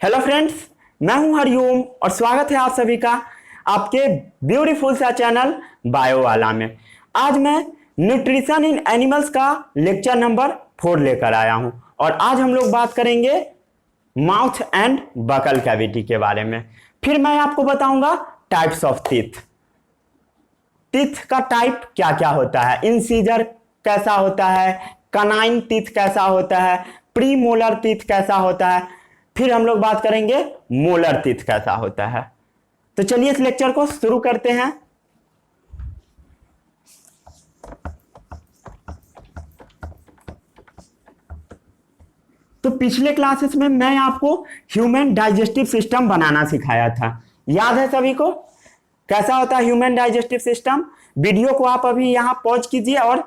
Hello friends, मैं हूं हरिओम और स्वागत है आप सभी का आपके ब्यूटीफुल सा चैनल बायो वाला में। आज मैं न्यूट्रिशन इन एनिमल्स का लेक्चर नंबर 4 लेकर आया हूं और आज हम लोग बात करेंगे माउथ एंड बकल कैविटी के बारे में। फिर मैं आपको बताऊंगा टाइप्स ऑफ टीथ। टीथ का टाइप क्या क्या होता है, इंसीजर कैसा होता है, कनाइन टीथ कैसा होता है, प्री मोलर टीथ कैसा होता है, फिर हम लोग बात करेंगे मोलर टीथ कैसा होता है। तो चलिए इस लेक्चर को शुरू करते हैं। तो पिछले क्लासेस में मैं आपको ह्यूमन डाइजेस्टिव सिस्टम बनाना सिखाया था, याद है सभी को? कैसा होता है ह्यूमन डाइजेस्टिव सिस्टम? वीडियो को आप अभी यहां पॉज कीजिए और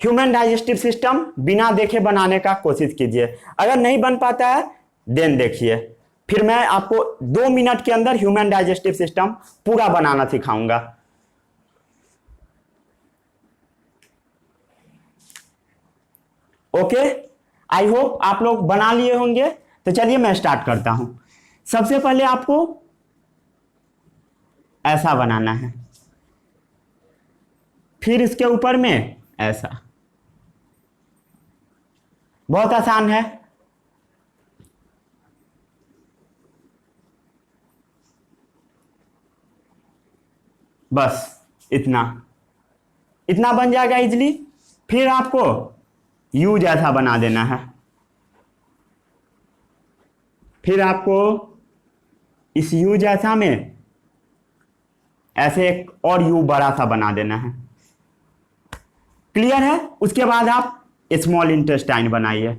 ह्यूमन डाइजेस्टिव सिस्टम बिना देखे बनाने का कोशिश कीजिए। अगर नहीं बन पाता है देन देखिए, फिर मैं आपको 2 मिनट के अंदर ह्यूमन डाइजेस्टिव सिस्टम पूरा बनाना सिखाऊंगा। ओके, आई होप आप लोग बना लिए होंगे। तो चलिए मैं स्टार्ट करता हूं। सबसे पहले आपको ऐसा बनाना है, फिर इसके ऊपर में ऐसा। बहुत आसान है। बस इतना इतना बन जाएगा इजली। फिर आपको यू जैसा बना देना है, फिर आपको इस यू जैसा में ऐसे एक और यू बड़ा सा बना देना है। क्लियर है? उसके बाद आप स्मॉल इंटेस्टाइन बनाइए।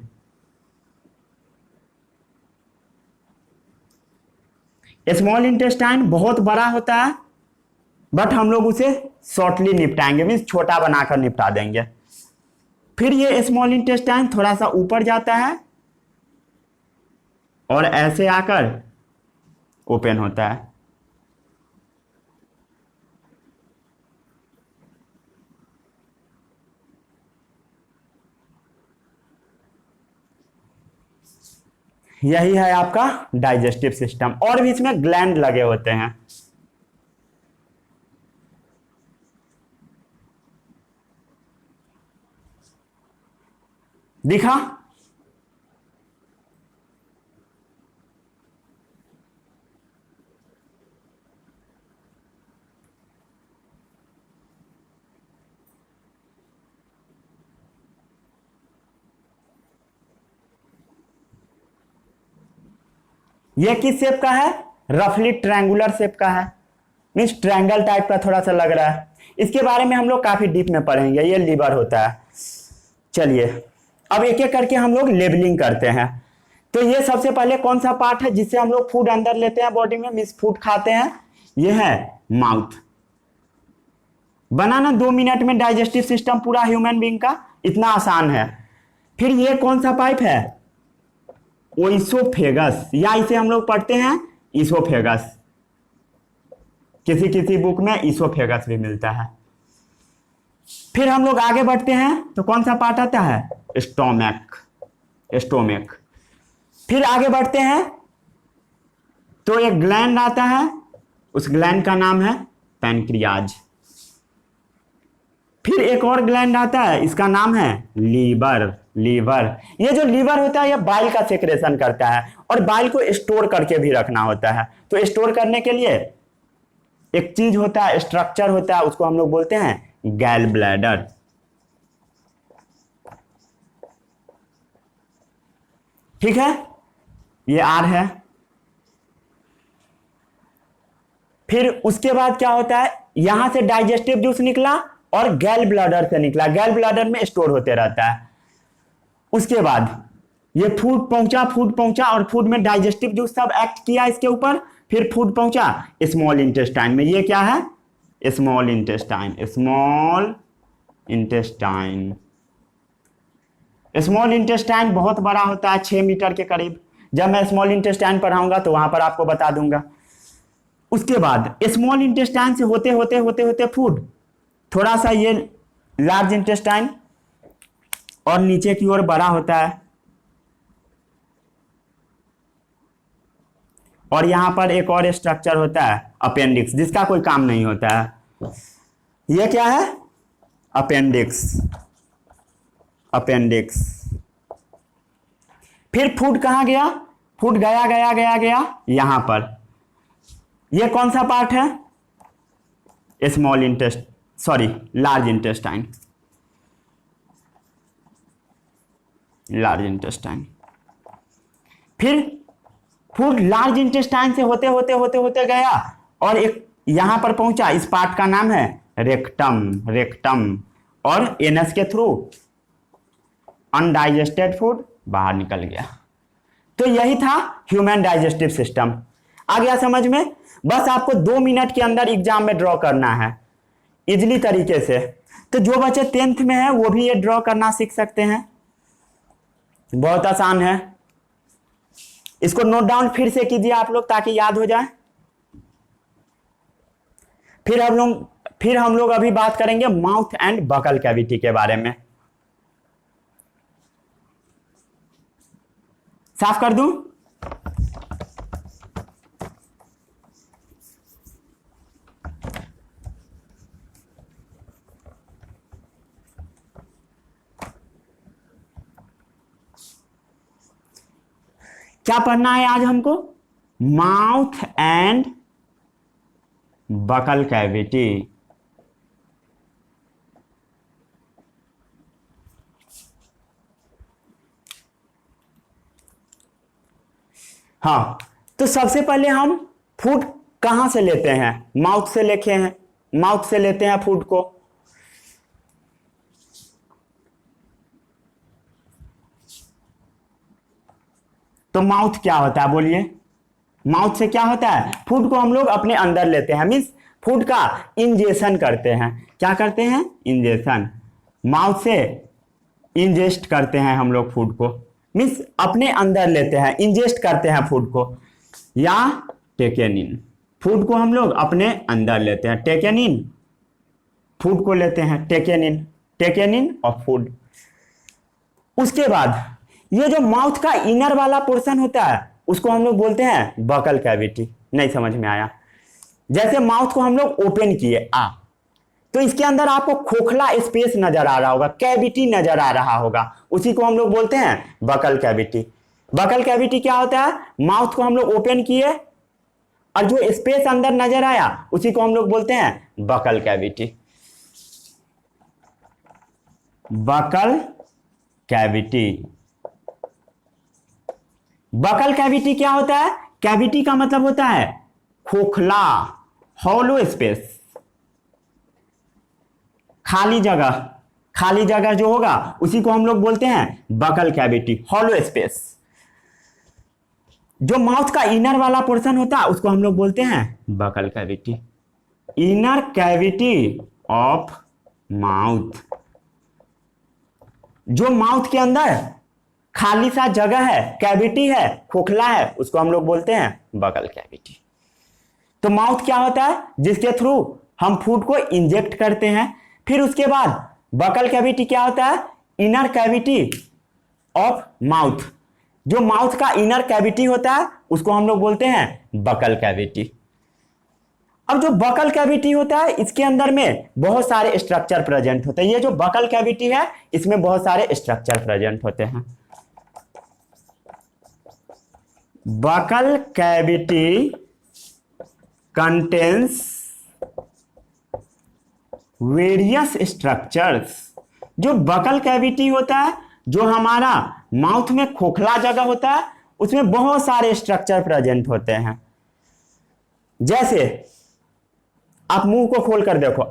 स्मॉल इंटेस्टाइन बहुत बड़ा होता है, बट हम लोग उसे शॉर्टली निपटाएंगे, मीन्स छोटा बनाकर निपटा देंगे। फिर ये स्मॉल इंटेस्टाइन थोड़ा सा ऊपर जाता है और ऐसे आकर ओपन होता है। यही है आपका डाइजेस्टिव सिस्टम। और भी इसमें ग्लैंड लगे होते हैं। दिखा? ये किस शेप का है? रफली ट्रायंगुलर शेप का है, मीन्स ट्रायंगल टाइप का थोड़ा सा लग रहा है। इसके बारे में हम लोग काफी डीप में पढ़ेंगे। ये लीवर होता है। चलिए अब एक एक करके हम लोग लेबलिंग करते हैं। तो ये सबसे पहले कौन सा पार्ट है जिससे हम लोग फूड अंदर लेते हैं बॉडी में, मीन्स फूड खाते हैं? ये है माउथ। बनाना 2 मिनट में डाइजेस्टिव सिस्टम पूरा ह्यूमन बीइंग का, इतना आसान है। फिर ये कौन सा पाइप है? ओइसोफेगस, या इसे हम लोग पढ़ते हैं इसोफेगस। किसी किसी बुक में इसोफेगस भी मिलता है। फिर हम लोग आगे बढ़ते हैं तो कौन सा पार्ट आता है? स्टोमक। स्टोमक। फिर आगे बढ़ते हैं तो एक ग्लैंड आता है, उस ग्लैंड का नाम है पैनक्रियाज। फिर एक और ग्लैंड आता है, इसका नाम है लीवर। लीवर, ये जो लीवर होता है ये बाइल का सेक्रेशन करता है और बाइल को स्टोर करके भी रखना होता है। तो स्टोर करने के लिए एक चीज होता है, स्ट्रक्चर होता है, उसको हम लोग बोलते हैं गैल ब्लैडर। ठीक है, ये आर है। फिर उसके बाद क्या होता है? यहां से डाइजेस्टिव जूस निकला और गैल ब्लैडर से निकला। गैल ब्लैडर में स्टोर होते रहता है। उसके बाद ये फूड पहुंचा और फूड में डाइजेस्टिव जूस सब एक्ट किया इसके ऊपर। फिर फूड पहुंचा स्मॉल इंटेस्टाइन में। ये क्या है? Small intestine. Small intestine. Small intestine बहुत बड़ा होता है, 6 मीटर के करीब। जब मैं स्मॉल इंटेस्टाइन पढ़ाऊंगा तो वहां पर आपको बता दूंगा। उसके बाद स्मॉल इंटेस्टाइन से होते होते होते होते फूड थोड़ा सा ये लार्ज इंटेस्टाइन और नीचे की ओर बड़ा होता है। और यहाँ पर एक और स्ट्रक्चर होता है अपेंडिक्स, जिसका कोई काम नहीं होता है। ये क्या है? अपेंडिक्स। अपेंडिक्स। फिर फूड कहाँ गया? फूड गया गया गया गया यहां पर। ये कौन सा पार्ट है? Small interest, sorry large intestine. Large intestine. फिर फूड लार्ज इंटेस्टाइन से होते होते होते होते गया और एक यहां पर पहुंचा। इस पार्ट का नाम है रेक्टम। रेक्टम। और एनस के थ्रू अनडाइजेस्टेड फूड बाहर निकल गया। तो यही था ह्यूमन डाइजेस्टिव सिस्टम। आ गया समझ में? बस आपको 2 मिनट के अंदर एग्जाम में ड्रॉ करना है इजली तरीके से। तो जो बच्चे 10th में है वो भी ये ड्रॉ करना सीख सकते हैं, बहुत आसान है। इसको नोट डाउन फिर से कीजिए आप लोग ताकि याद हो जाए। फिर हम लोग अभी बात करेंगे माउथ एंड बकल कैविटी के बारे में। साफ कर दूं? क्या पढ़ना है आज हमको? Mouth and buccal cavity. हाँ, तो सबसे पहले हम फूड कहां से लेते हैं? माउथ से माउथ से लेते हैं फूड को। तो माउथ क्या होता है बोलिए? माउथ से क्या होता है? फूड को हम लोग अपने अंदर लेते हैं, मीन्स फूड का इंजेशन करते हैं। क्या करते हैं? इंजेशन। माउथ से इंजेस्ट करते हैं हम लोग फूड को, मीन्स अपने अंदर लेते हैं, इंजेस्ट करते हैं फूड को। या टेकन इन, फूड को हम लोग अपने अंदर लेते हैं। टेकन इन, फूड को लेते हैं। Taken in of food. उसके बाद ये जो माउथ का इनर वाला पोर्शन होता है उसको हम लोग बोलते हैं बकल कैविटी। नहीं समझ में आया? जैसे माउथ को हम लोग ओपन किए तो इसके अंदर आपको खोखला स्पेस नजर आ रहा होगा, कैविटी नजर आ रहा होगा, उसी को हम लोग बोलते हैं बकल कैविटी। बकल कैविटी क्या होता है? माउथ को हम लोग ओपन किए और जो स्पेस अंदर नजर आया उसी को हम लोग बोलते हैं buccal cavity. Buccal cavity. Buccal cavity क्या होता है? कैविटी का मतलब होता है खोखला, हॉलो स्पेस, खाली जगह जो होगा उसी को हम लोग बोलते हैं बकल कैविटी, हॉलो स्पेस। जो माउथ का इनर वाला पोर्शन होता है उसको हम लोग बोलते हैं buccal cavity. Inner cavity of mouth. जो माउथ के अंदर खाली सा जगह है, कैविटी है, खोखला है, उसको हम लोग बोलते हैं बकल कैविटी। तो माउथ क्या होता है? जिसके थ्रू हम फूड को इंजेक्ट करते हैं। फिर उसके बाद बकल कैविटी क्या होता है? Inner cavity of mouth. जो माउथ का इनर कैविटी होता है उसको हम लोग बोलते हैं बकल कैविटी। अब जो बकल कैविटी होता है इसके अंदर में बहुत सारे स्ट्रक्चर प्रेजेंट होते हैं। ये जो बकल कैविटी है इसमें बहुत सारे स्ट्रक्चर प्रेजेंट होते हैं। Buccal cavity contains various structures. जो बकल कैविटी होता है, जो हमारा माउथ में खोखला जगह होता है, उसमें बहुत सारे स्ट्रक्चर प्रेजेंट होते हैं। जैसे आप मुंह को खोल कर देखो,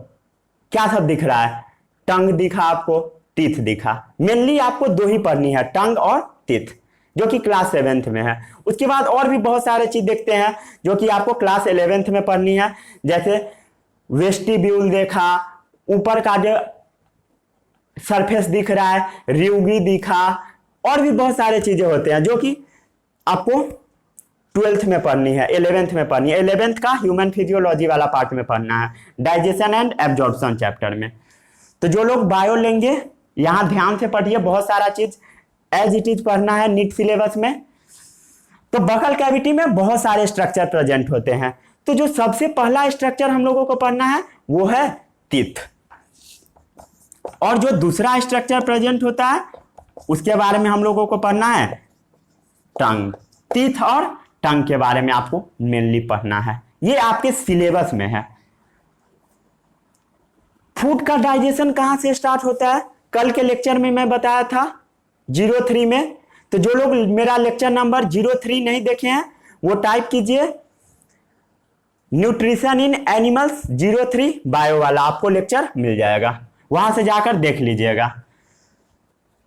क्या सब दिख रहा है? टंग दिखा आपको, टीथ दिखा। मेनली आपको 2 ही पढ़नी है, टंग और टीथ, जो कि क्लास 7th में है। उसके बाद और भी बहुत सारे चीज देखते हैं जो कि आपको क्लास 11th में पढ़नी है। जैसे वेस्टिब्यूल देखा, ऊपर का जो सरफेस दिख रहा है, रिउगी दिखा, और भी बहुत सारे चीजें होते हैं जो कि आपको 12th में पढ़नी है, 11th में पढ़नी है। 11th का ह्यूमन फिजियोलॉजी वाला पार्ट में पढ़ना है, डाइजेशन एंड एब्जॉर्प्शन चैप्टर में। तो जो लोग बायो लेंगे यहां ध्यान से पढ़िए, बहुत सारा चीज एज इट इज पढ़ना है नीट सिलेबस में। तो बकल कैविटी में बहुत सारे स्ट्रक्चर प्रेजेंट होते हैं। तो जो सबसे पहला स्ट्रक्चर हम लोगों को पढ़ना है वो है टीथ, और जो दूसरा स्ट्रक्चर प्रेजेंट होता है उसके बारे में हम लोगों को पढ़ना है टंग। टीथ और टंग के बारे में आपको मेनली पढ़ना है, ये आपके सिलेबस में है। फूड का डाइजेशन कहां से स्टार्ट होता है, कल के लेक्चर में मैं बताया था 03 में। तो जो लोग मेरा लेक्चर नंबर 03 नहीं देखे हैं वो टाइप कीजिए न्यूट्रिशन इन एनिमल्स 03 बायो वाला, आपको लेक्चर मिल जाएगा, वहां से जाकर देख लीजिएगा।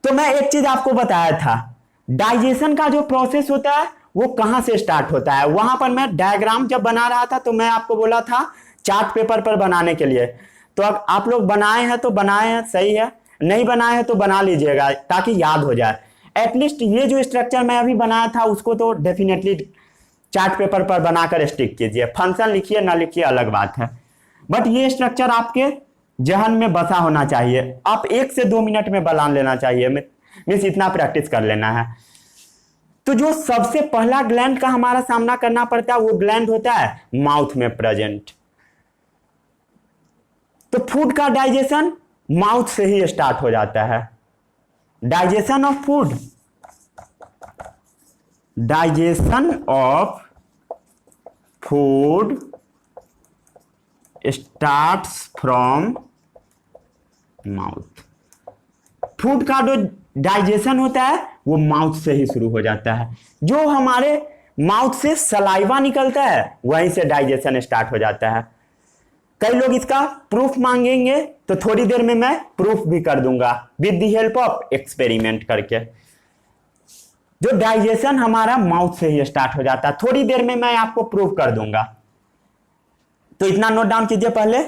तो मैं एक चीज आपको बताया था, डाइजेशन का जो प्रोसेस होता है वो कहां से स्टार्ट होता है। वहां पर मैं डायग्राम जब बना रहा था तो मैं आपको बोला था चार्ट पेपर पर बनाने के लिए। तो अब आप लोग बनाए हैं तो बनाए हैं, सही है, नहीं बनाए हैं तो बना लीजिएगा ताकि याद हो जाए। एटलीस्ट ये जो स्ट्रक्चर मैं अभी बनाया था उसको तो डेफिनेटली चार्ट पेपर पर बनाकर स्टिक कीजिए। फंक्शन लिखिए ना लिखिए अलग बात है, बट ये स्ट्रक्चर आपके जहन में बसा होना चाहिए। आप 1 से 2 मिनट में बना लेना चाहिए, मीन्स इतना प्रैक्टिस कर लेना है। तो जो सबसे पहला ग्लैंड का हमारा सामना करना पड़ता है वो ग्लैंड होता है माउथ में प्रेजेंट। तो फूड का डाइजेशन माउथ से ही स्टार्ट हो जाता है। Digestion of food, digestion of food starts from mouth. Food का जो डाइजेशन होता है वो माउथ से ही शुरू हो जाता है। जो हमारे माउथ से सलाइवा निकलता है वहीं से डाइजेशन स्टार्ट हो जाता है। कई लोग इसका प्रूफ मांगेंगे तो थोड़ी देर में मैं प्रूफ भी कर दूंगा with the help of experiment करके। जो डाइजेशन हमारा माउथ से ही स्टार्ट हो जाता है, थोड़ी देर में मैं आपको प्रूफ कर दूंगा। तो इतना नोट डाउन कीजिए पहले।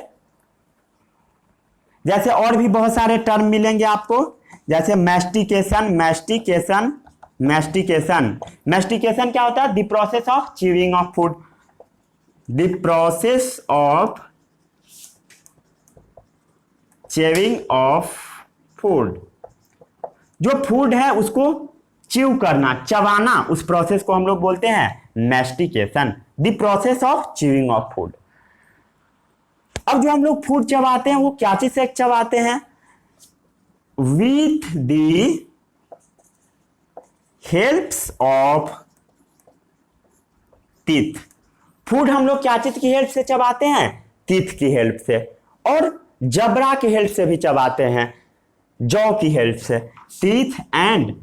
जैसे और भी बहुत सारे टर्म मिलेंगे आपको, जैसे मैस्टिकेशन, मैस्टिकेशन, मैस्टिकेशन। मैस्टिकेशन क्या होता है, the process of chewing of food, the process of chewing of food. जो फूड है उसको च्यू करना, चबाना, उस प्रोसेस को हम लोग बोलते हैं mastication, the process of chewing of food. अब जो हम लोग फूड चबाते हैं वो क्या चीज से चबाते हैं, with the helps of teeth. Food हम लोग क्या चीज की हेल्प से चबाते हैं, टीथ की हेल्प से, और जबड़ा की हेल्प से भी चबाते हैं, जौ की हेल्प से, टीथ एंड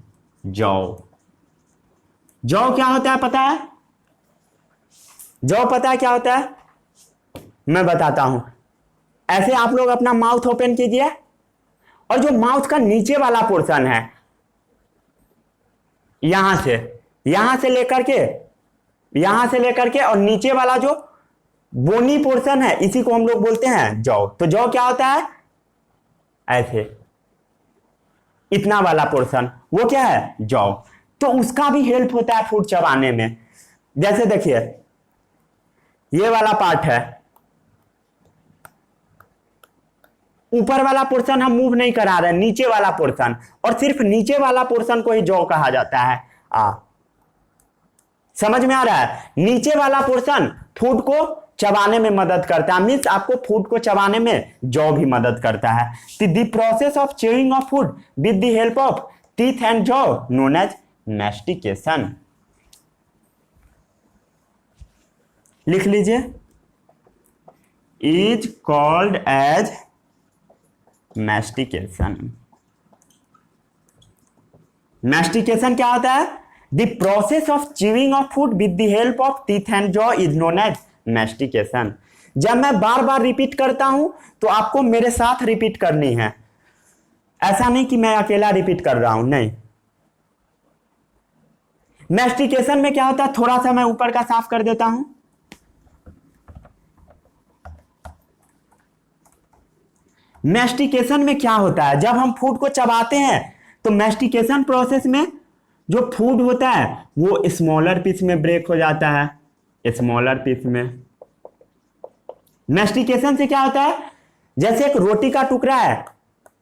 जौ। जौ क्या होता है पता है, जौ पता है क्या होता है, मैं बताता हूं। ऐसे आप लोग अपना माउथ ओपन कीजिए और जो माउथ का नीचे वाला पोर्शन है यहां से लेकर के और नीचे वाला जो बोनी पोर्शन है इसी को हम लोग बोलते हैं जौ। तो जौ क्या होता है, ऐसे इतना वाला पोर्शन वो क्या है, जौ। तो उसका भी हेल्प होता है फूड चबाने में। जैसे देखिए ये वाला पार्ट है, ऊपर वाला पोर्शन हम मूव नहीं करा रहे, नीचे वाला पोर्शन, और सिर्फ नीचे वाला पोर्शन को ही जौ कहा जाता है। समझ में आ रहा है, नीचे वाला पोर्शन फूड को चबाने में मदद करता है, मीन्स आपको फूड को चबाने में जौ भी मदद करता है। The process of chewing of food with the help of teeth and jaw known as mastication. लिख लीजिए, is called as mastication. Mastication क्या होता है, the process of chewing of food with the help of teeth and jaw is known as mastication. जब मैं बार बार repeat करता हूं तो आपको मेरे साथ रिपीट करनी है, ऐसा नहीं कि मैं अकेला रिपीट कर रहा हूं, नहीं। मैस्टिकेशन में क्या होता है, थोड़ा सा मैं ऊपर का साफ कर देता हूं। मैस्टिकेशन में क्या होता है, जब हम फूड को चबाते हैं तो मैस्टिकेशन प्रोसेस में जो फूड होता है वो स्मॉलर पीस में ब्रेक हो जाता है, स्मॉलर पीस में। मैस्टिकेशन से क्या होता है, जैसे एक रोटी का टुकड़ा है,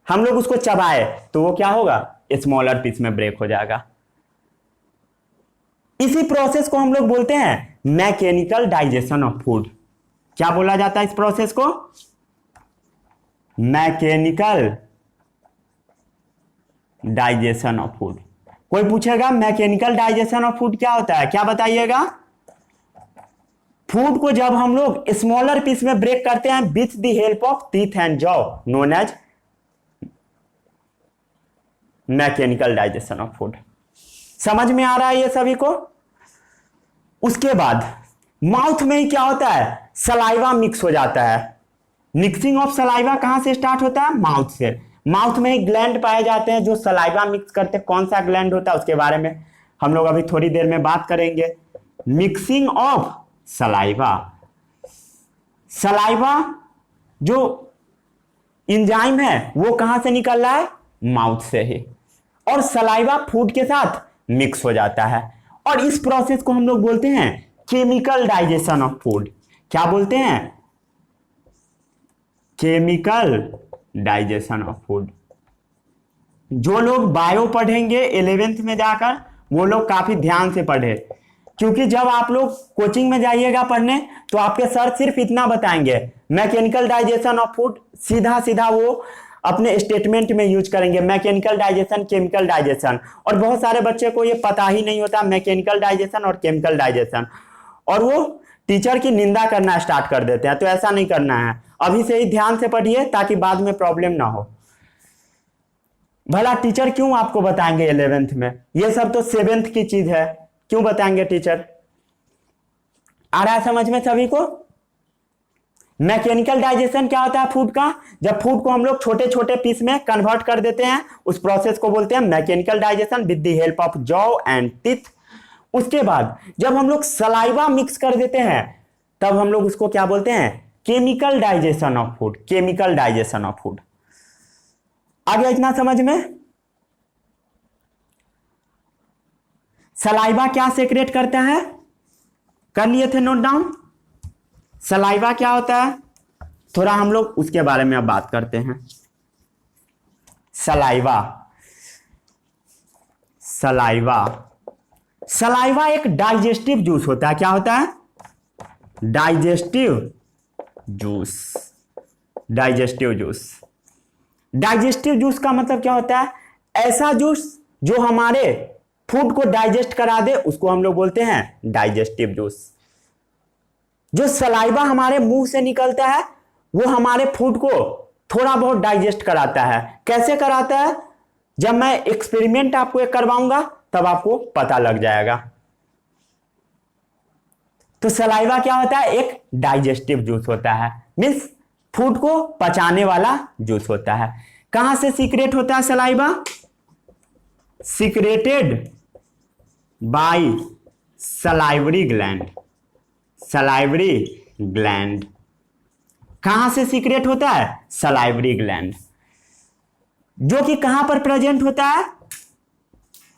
हम लोग उसको चबाए तो वो क्या होगा, स्मॉलर पीस में ब्रेक हो जाएगा। इसी प्रोसेस को हम लोग बोलते हैं मैकेनिकल डाइजेशन ऑफ फूड। क्या बोला जाता है इस प्रोसेस को? Mechanical digestion of food. कोई पूछेगा मैकेनिकल डाइजेशन ऑफ फूड क्या होता है, क्या बताइएगा? फूड को जब हम लोग स्मॉलर पीस में ब्रेक करते हैं with the help of teeth and jaw known as mechanical digestion of food. समझ में आ रहा है ये सभी को? उसके बाद माउथ में ही क्या होता है, सलाइवा मिक्स हो जाता है। मिक्सिंग ऑफ सलाइवा कहां से स्टार्ट होता है? माउथ से। माउथ में ही ग्लैंड पाए जाते हैं जो सलाइवा मिक्स करते हैं। कौन सा ग्लैंड होता है उसके बारे में हम लोग अभी थोड़ी देर में बात करेंगे। मिक्सिंग ऑफ सलाइवा, सलाइवा जो इंजाइम है वो कहां से निकल रहा है? माउथ से ही। और सलाइवा फूड के साथ मिक्स हो जाता है और इस प्रोसेस को हम लोग बोलते हैं केमिकल डाइजेशन ऑफ फूड। क्या बोलते हैं? Chemical digestion of food. जो लोग बायो पढ़ेंगे 11th में जाकर वो लोग काफी ध्यान से पढ़े, क्योंकि जब आप लोग कोचिंग में जाइएगा पढ़ने तो आपके सर सिर्फ इतना बताएंगे मैकेनिकल डाइजेशन ऑफ फूड, सीधा सीधा वो अपने स्टेटमेंट में यूज करेंगे मैकेनिकल डाइजेशन, केमिकल डाइजेशन। और बहुत सारे बच्चे को ये पता ही नहीं होता मैकेनिकल डाइजेशन और केमिकल डाइजेशन, और वो टीचर की निंदा करना स्टार्ट कर देते हैं। तो ऐसा नहीं करना है, अभी से ही ध्यान से पढ़िए ताकि बाद में प्रॉब्लम ना हो। भला टीचर क्यों आपको बताएंगे 11th में? ये सब तो 7th की चीज है, क्यों बताएंगे टीचर? आ रहा है समझ में सभी को? मैकेनिकल डाइजेशन क्या होता है फूड का? जब फूड को हम लोग छोटे छोटे पीस में कन्वर्ट कर देते हैं उस प्रोसेस को बोलते हैं mechanical digestion with the help of jaw and teeth. उसके बाद जब हम लोग सलाइवा मिक्स कर देते हैं तब हम लोग उसको क्या बोलते हैं? Chemical digestion of food. Chemical digestion of food. आ गया इतना समझ में? सलाइवा क्या सेक्रेट करता है? कर लिए थे नोट डाउन? सलाइवा क्या होता है? थोड़ा हम लोग उसके बारे में अब बात करते हैं। सलाइवा, सलाइवा, सलाइवा एक डाइजेस्टिव जूस होता है। क्या होता है? Digestive juice. Digestive juice. Digestive juice का मतलब क्या होता है? ऐसा जूस जो हमारे फूड को डाइजेस्ट करा दे उसको हम लोग बोलते हैं डाइजेस्टिव जूस। जो सलाइवा हमारे मुंह से निकलता है वो हमारे फूड को थोड़ा बहुत डाइजेस्ट कराता है। कैसे कराता है? जब मैं एक्सपेरिमेंट आपको एक करवाऊंगा तब आपको पता लग जाएगा। तो सलाइवा क्या होता है? एक डाइजेस्टिव जूस होता है, मीन्स फूड को पचाने वाला जूस होता है। कहां से सीक्रेट होता है saliva? Secreted by salivary gland. Salivary gland. कहां से सीक्रेट होता है? Salivary gland. जो कि कहां पर प्रेजेंट होता है?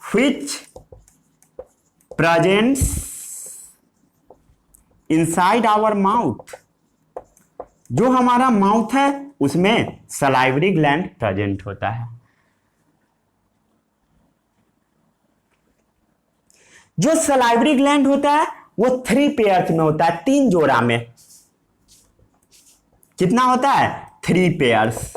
Which presents inside our mouth. जो हमारा माउथ है उसमें सलाइवरी ग्लैंड प्रेजेंट होता है। जो सलाइवरी ग्लैंड होता है वो 3 पेयर्स में होता है, 3 जोड़ा में। कितना होता है? 3 पेयर्स।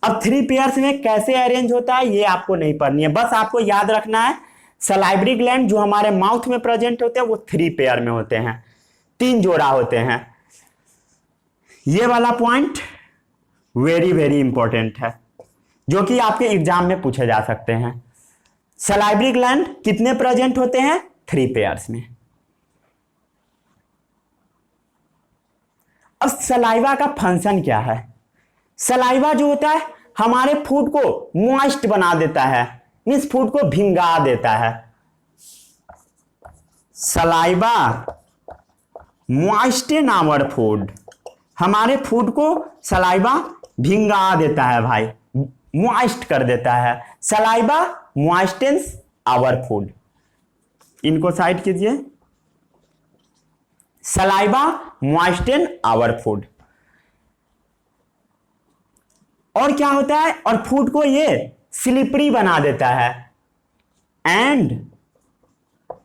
अब 3 पेयर्स में कैसे अरेंज होता है ये आपको नहीं पढ़नी है, बस आपको याद रखना है सलाइवरी ग्लैंड जो हमारे माउथ में प्रेजेंट होते हैं वो 3 पेयर में होते हैं, 3 जोड़ा होते हैं। ये वाला पॉइंट वेरी वेरी इंपॉर्टेंट है जो कि आपके एग्जाम में पूछे जा सकते हैं। सलाइवरी ग्लैंड कितने प्रेजेंट होते हैं? 3 पेयर्स में। अब सलाइवा का फंक्शन क्या है? सलाइवा जो होता है हमारे फूड को मॉइस्ट बना देता है, मींस फूड को भिंगा देता है। Saliva moisten our food. हमारे फूड को सलाइवा भिंगा देता है भाई, मॉइस्ट कर देता है। Saliva moistens our food. इनको साइड कीजिए। Saliva moisten our food. और क्या होता है? और फूड को ये स्लिपरी बना देता है एंड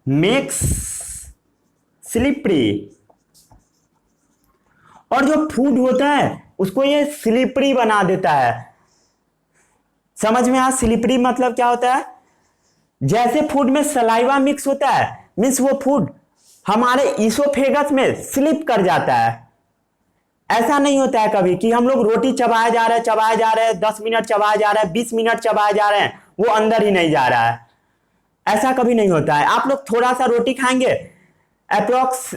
मेक्स स्लिपरी। और जो फूड होता है उसको ये स्लिपरी बना देता है। समझ में आ स्लिपरी मतलब क्या होता है? जैसे फूड में सलाइवा मिक्स होता है, मीन्स वो फूड हमारे इसोफेगस में स्लिप कर जाता है। ऐसा नहीं होता है कभी कि हम लोग रोटी चबाए जा रहे हैं 10 मिनट चबाए जा रहे हैं 20 मिनट चबाए जा रहे हैं, वो अंदर ही नहीं जा रहा है। ऐसा कभी नहीं होता है। आप लोग थोड़ा सा रोटी खाएंगे, अप्रोक्स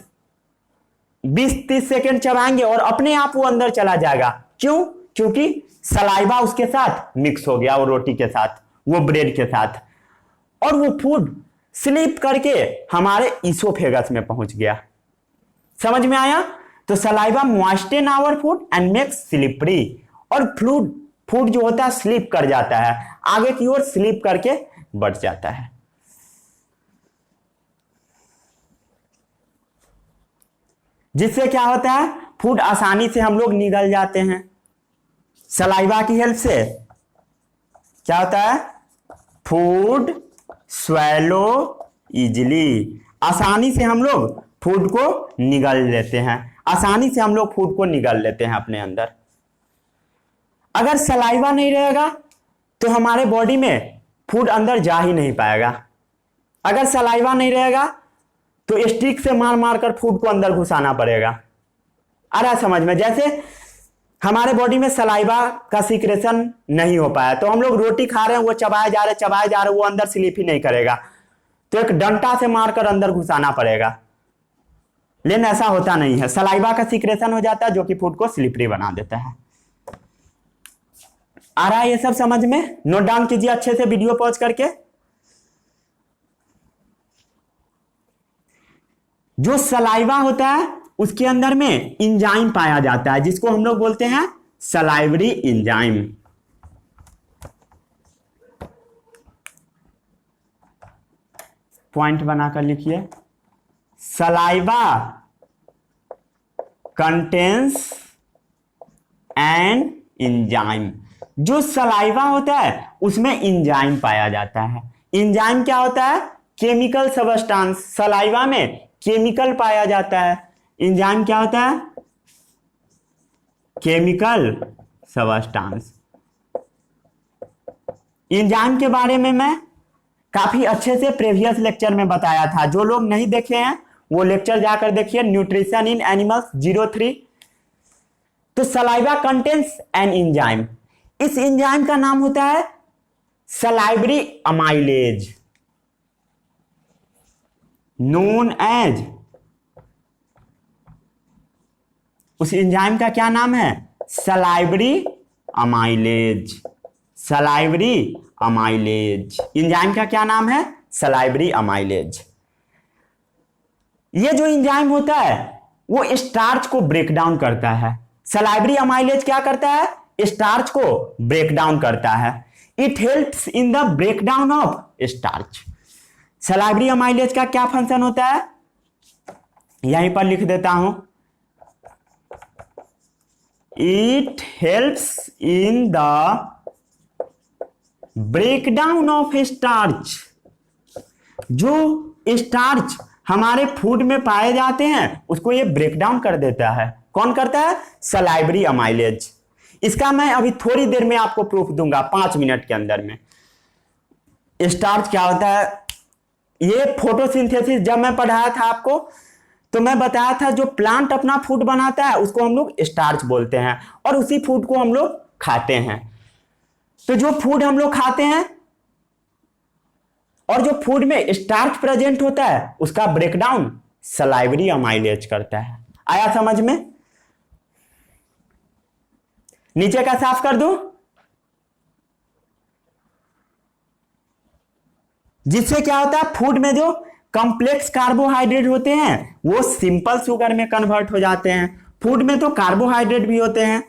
20-30 सेकेंड चबाएंगे और अपने आप वो अंदर चला जाएगा। क्यों? क्योंकि सलाइवा उसके साथ मिक्स हो गया, वो रोटी के साथ, वो ब्रेड के साथ, और वो फूड स्लिप करके हमारे इसोफेगस में पहुंच गया। समझ में आया? तो saliva moisten our food and makes slippery. और फूड जो होता है स्लिप कर जाता है, आगे की ओर स्लिप करके बढ़ जाता है। जिससे क्या होता है, फूड आसानी से हम लोग निगल जाते हैं। सलाइवा की हेल्प से क्या होता है, फूड स्वेलो इजिली। आसानी से हम लोग फूड को निगल लेते हैं, आसानी से हम लोग फूड को निगल लेते हैं अपने अंदर। अगर सलाइवा नहीं रहेगा तो हमारे बॉडी में फूड अंदर जा ही नहीं पाएगा। अगर सलाइवा नहीं रहेगा तो स्टिक से मार मार कर फूड को अंदर घुसाना पड़ेगा। आ रहा समझ में? जैसे हमारे बॉडी में सलाइवा का सीक्रेशन नहीं हो पाया, तो हम लोग रोटी खा रहे हैं, वो चबाए जा रहे, वो अंदर स्लिप ही नहीं करेगा, तो एक डंटा से मारकर अंदर घुसाना पड़ेगा। लेकिन ऐसा होता नहीं है, सलाइवा का सीक्रेशन हो जाता है जो कि फूड को स्लिपरी बना देता है। आ रहा है ये सब समझ में? नोट डाउन कीजिए अच्छे से वीडियो पॉज करके। जो सलाइवा होता है उसके अंदर में एंजाइम पाया जाता है, जिसको हम लोग बोलते हैं सलाइवरी एंजाइम। पॉइंट बनाकर लिखिए, सलाइवा कंटेन्स एन एंजाइम। जो सलाइवा होता है उसमें एंजाइम पाया जाता है। एंजाइम क्या होता है? Chemical substance. सलाइवा में केमिकल पाया जाता है। एंजाइम क्या होता है? Chemical substance. एंजाइम के बारे में मैं काफी अच्छे से प्रीवियस लेक्चर में बताया था। जो लोग नहीं देखे हैं वो लेक्चर जाकर देखिए, न्यूट्रिशन इन एनिमल्स 03। तो सलाइवा कंटेन्स एन एंजाइम। इस एंजाइम का नाम होता है सलाइवरी अमाइलेज, नोन एज। उस एंजाइम का क्या नाम है? Salivary amylase. Salivary amylase enzyme का क्या नाम है? Salivary amylase. ये जो एंजाइम होता है वो स्टार्च को ब्रेक डाउन करता है। सलाइवरी अमाइलेज क्या करता है? स्टार्च को ब्रेक डाउन करता है। It helps in the break down of starch. Salivary amylase का क्या फंक्शन होता है? यहीं पर लिख देता हूं, it helps in the breakdown of starch. जो स्टार्च हमारे फूड में पाए जाते हैं उसको ये ब्रेकडाउन कर देता है। कौन करता है? Salivary amylase. इसका मैं अभी थोड़ी देर में आपको प्रूफ दूंगा, 5 मिनट के अंदर में। स्टार्च क्या होता है? ये फोटोसिंथेसिस जब मैं पढ़ाया था आपको तो मैं बताया था जो प्लांट अपना फूड बनाता है उसको हम लोग स्टार्च बोलते हैं, और उसी फूड को हम लोग खाते हैं। तो जो फूड हम लोग खाते हैं और जो फूड में स्टार्च प्रेजेंट होता है उसका ब्रेकडाउन सलाइवरी अमाइलेज करता है। आया समझ में? नीचे का साफ कर दूं, जिससे क्या होता है, फूड में जो कॉम्प्लेक्स कार्बोहाइड्रेट होते हैं वो सिंपल शुगर में कन्वर्ट हो जाते हैं। फूड में तो कार्बोहाइड्रेट भी होते हैं।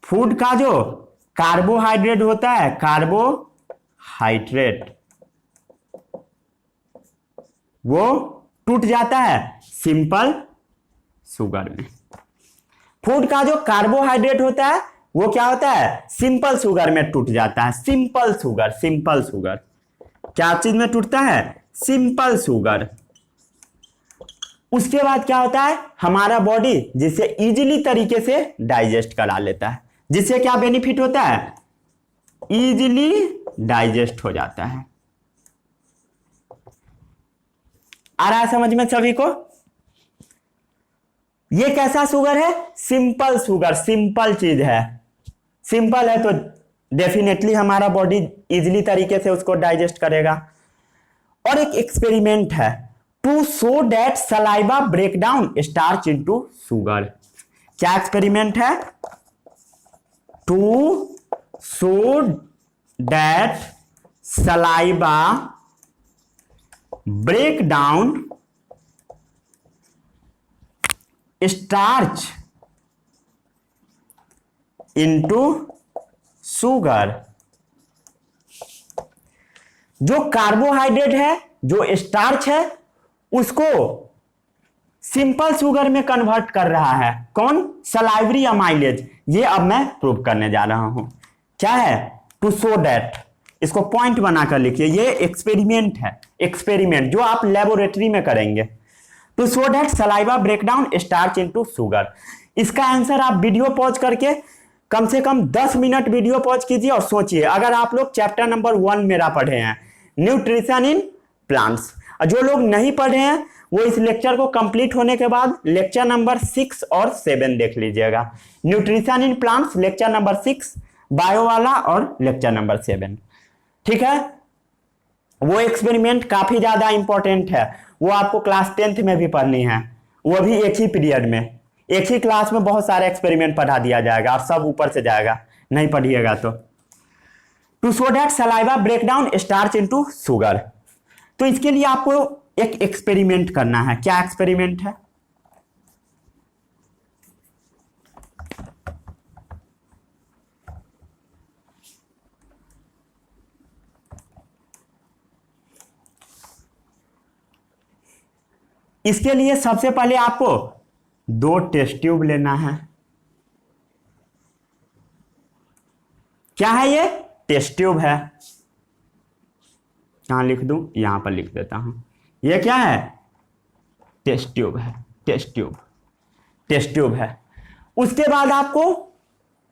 फूड का जो कार्बोहाइड्रेट होता है, कार्बोहाइड्रेट, वो टूट जाता है सिंपल शुगर में। फूड का जो कार्बोहाइड्रेट होता है वो क्या होता है, सिंपल शुगर में टूट जाता है। सिंपल शुगर, सिंपल शुगर क्या चीज में टूटता है, सिंपल शुगर। उसके बाद क्या होता है, हमारा बॉडी जिसे इजीली तरीके से डाइजेस्ट करा लेता है, जिससे क्या बेनिफिट होता है, इजीली डाइजेस्ट हो जाता है। आ रहा है समझ में सभी को? ये कैसा शुगर है, सिंपल शुगर, सिंपल चीज है। सिंपल है तो डेफिनेटली हमारा बॉडी इजीली तरीके से उसको डाइजेस्ट करेगा। और एक एक्सपेरिमेंट है, to show that saliva break down starch into sugar. क्या एक्सपेरिमेंट है, to show that saliva break down starch into sugar. जो कार्बोहाइड्रेट है, जो स्टार्च है, उसको सिंपल शुगर में कन्वर्ट कर रहा है। कौन, सलाइवरी अमाइलेज। ये अब मैं प्रूव करने जा रहा हूं। क्या है, टू शो दैट, इसको पॉइंट बनाकर लिखिए, ये एक्सपेरिमेंट है, एक्सपेरिमेंट जो आप लेबोरेटरी में करेंगे। To show that saliva break down starch into sugar. इसका आंसर आप वीडियो पॉज करके कम से कम 10 मिनट वीडियो पॉज कीजिए और सोचिए। अगर आप लोग चैप्टर नंबर 1 मेरा पढ़े हैं, न्यूट्रिशन इन प्लांट्स, जो लोग नहीं पढ़े हैं वो इस लेक्चर को कंप्लीट होने के बाद लेक्चर नंबर 6 और 7 देख लीजिएगा। Nutrition in plants lecture number 6 bio वाला और लेक्चर नंबर 7, ठीक है। वो एक्सपेरिमेंट काफी ज्यादा इंपॉर्टेंट है, वो आपको क्लास 10th में भी पढ़नी है, वो भी एक ही पीरियड में, एक ही क्लास में बहुत सारे एक्सपेरिमेंट पढ़ा दिया जाएगा और सब ऊपर से जाएगा, नहीं पढ़िएगा तो। To show that saliva break down starch into sugar. तो इसके लिए आपको एक एक्सपेरिमेंट करना है। क्या एक्सपेरिमेंट है, इसके लिए सबसे पहले आपको 2 टेस्ट ट्यूब लेना है। क्या है ये, टेस्ट ट्यूब है। कहां लिख दूं, यहां पर लिख देता हूं। ये क्या है, टेस्ट ट्यूब है, टेस्ट ट्यूब, टेस्ट ट्यूब है। उसके बाद आपको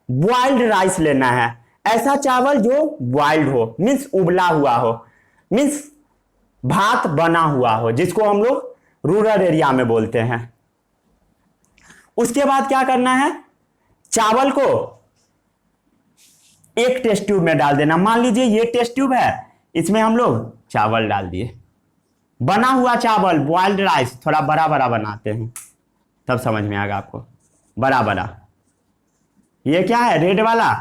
बॉइल्ड राइस लेना है, ऐसा चावल जो बॉइल्ड हो, मीन्स उबला हुआ हो, मीन्स भात बना हुआ हो, जिसको हम लोग रूरल एरिया में बोलते हैं। उसके बाद क्या करना है, चावल को एक टेस्ट ट्यूब में डाल देना। मान लीजिए ये टेस्ट ट्यूब है, इसमें हम लोग चावल डाल दिए, बना हुआ चावल, बॉइल्ड राइस। थोड़ा बड़ा बड़ा बनाते हैं तब समझ में आएगा आपको, बड़ा बड़ा। ये क्या है, रेड वाला,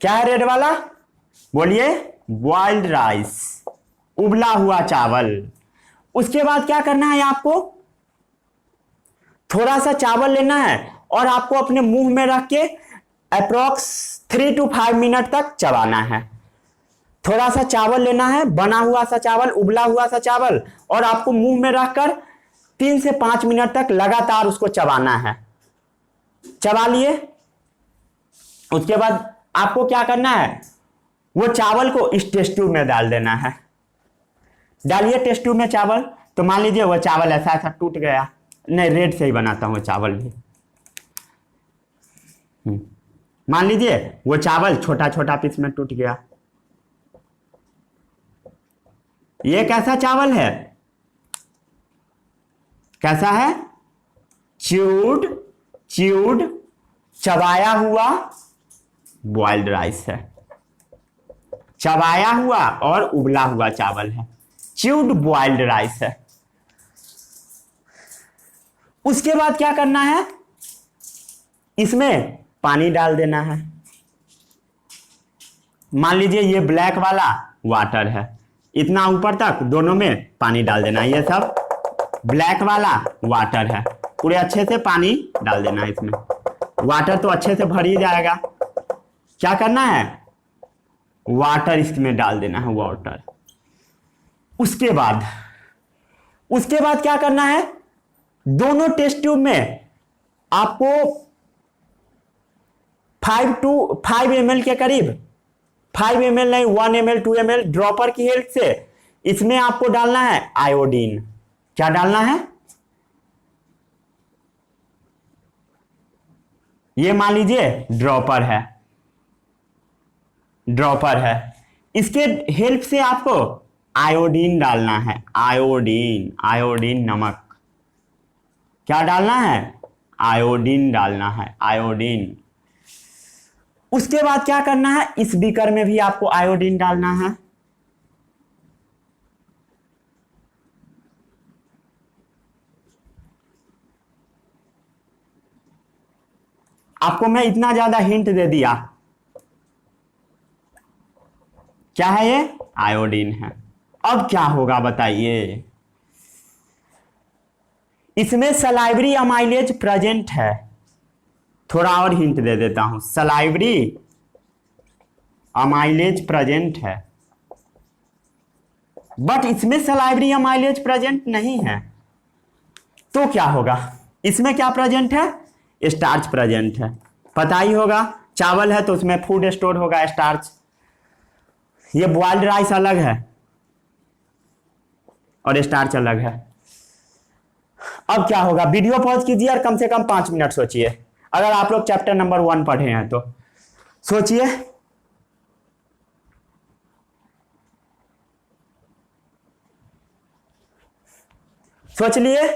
क्या है रेड वाला, बोलिए, बॉइल्ड राइस, उबला हुआ चावल। उसके बाद क्या करना है आपको, थोड़ा सा चावल लेना है और आपको अपने मुंह में रख के अप्रॉक्स 3 to 5 मिनट तक चबाना है। थोड़ा सा चावल लेना है, बना हुआ सा चावल, उबला हुआ सा चावल, और आपको मुंह में रखकर 3 से 5 मिनट तक लगातार उसको चबाना है। चबा लिए, उसके बाद आपको क्या करना है, वो चावल को इस टेस्ट ट्यूब में डाल देना है। डालिए टेस्ट ट्यूब में चावल। तो मान लीजिए वो चावल ऐसा ऐसा टूट गया, नहीं रेड से ही बनाता हूँ चावल भी। मान लीजिए वो चावल छोटा छोटा पीस में टूट गया। ये कैसा चावल है, कैसा है, च्यूड, च्यूड, चबाया हुआ बॉइल्ड राइस है, चबाया हुआ और उबला हुआ चावल है, च्यूड बॉइल्ड राइस है। उसके बाद क्या करना है, इसमें पानी डाल देना है। मान लीजिए ये ब्लैक वाला वाटर है, इतना ऊपर तक दोनों में पानी डाल देना है। ये सब ब्लैक वाला वाटर है, पूरे अच्छे से पानी डाल देना है इसमें। वाटर तो अच्छे से भर ही जाएगा। क्या करना है, वाटर इसमें डाल देना है, वाटर। उसके बाद क्या करना है, दोनों टेस्ट ट्यूब में आपको 5 to 5 ml के करीब, 5 ml नहीं 1 ml 2 ml ड्रॉपर की हेल्प से इसमें आपको डालना है आयोडीन। क्या डालना है? ये मान लीजिए ड्रॉपर है, ड्रॉपर है, इसके हेल्प से आपको आयोडीन डालना है। आयोडीन, आयोडीन नमक। क्या डालना है? आयोडीन डालना है, आयोडीन। उसके बाद क्या करना है? इस बीकर में भी आपको आयोडीन डालना है। आपको मैं इतना ज्यादा हिंट दे दिया। क्या है ये? आयोडीन है। अब क्या होगा बताइए? इसमें सलाइवरी अमाइलेज प्रेजेंट है। थोड़ा और हिंट दे देता हूं, सलाइवरी अमाइलेज प्रेजेंट है, बट इसमें सलाइवरी अमाइलेज प्रेजेंट नहीं है। तो क्या होगा? इसमें क्या प्रेजेंट है? स्टार्च प्रेजेंट है। पता ही होगा, चावल है तो उसमें फूड स्टोर होगा स्टार्च। ये बॉइल्ड राइस अलग है और स्टार्च अलग है। अब क्या होगा? वीडियो पॉज कीजिए और कम से कम 5 मिनट सोचिए। अगर आप लोग चैप्टर नंबर 1 पढ़े हैं तो सोचिए। सोच लिए?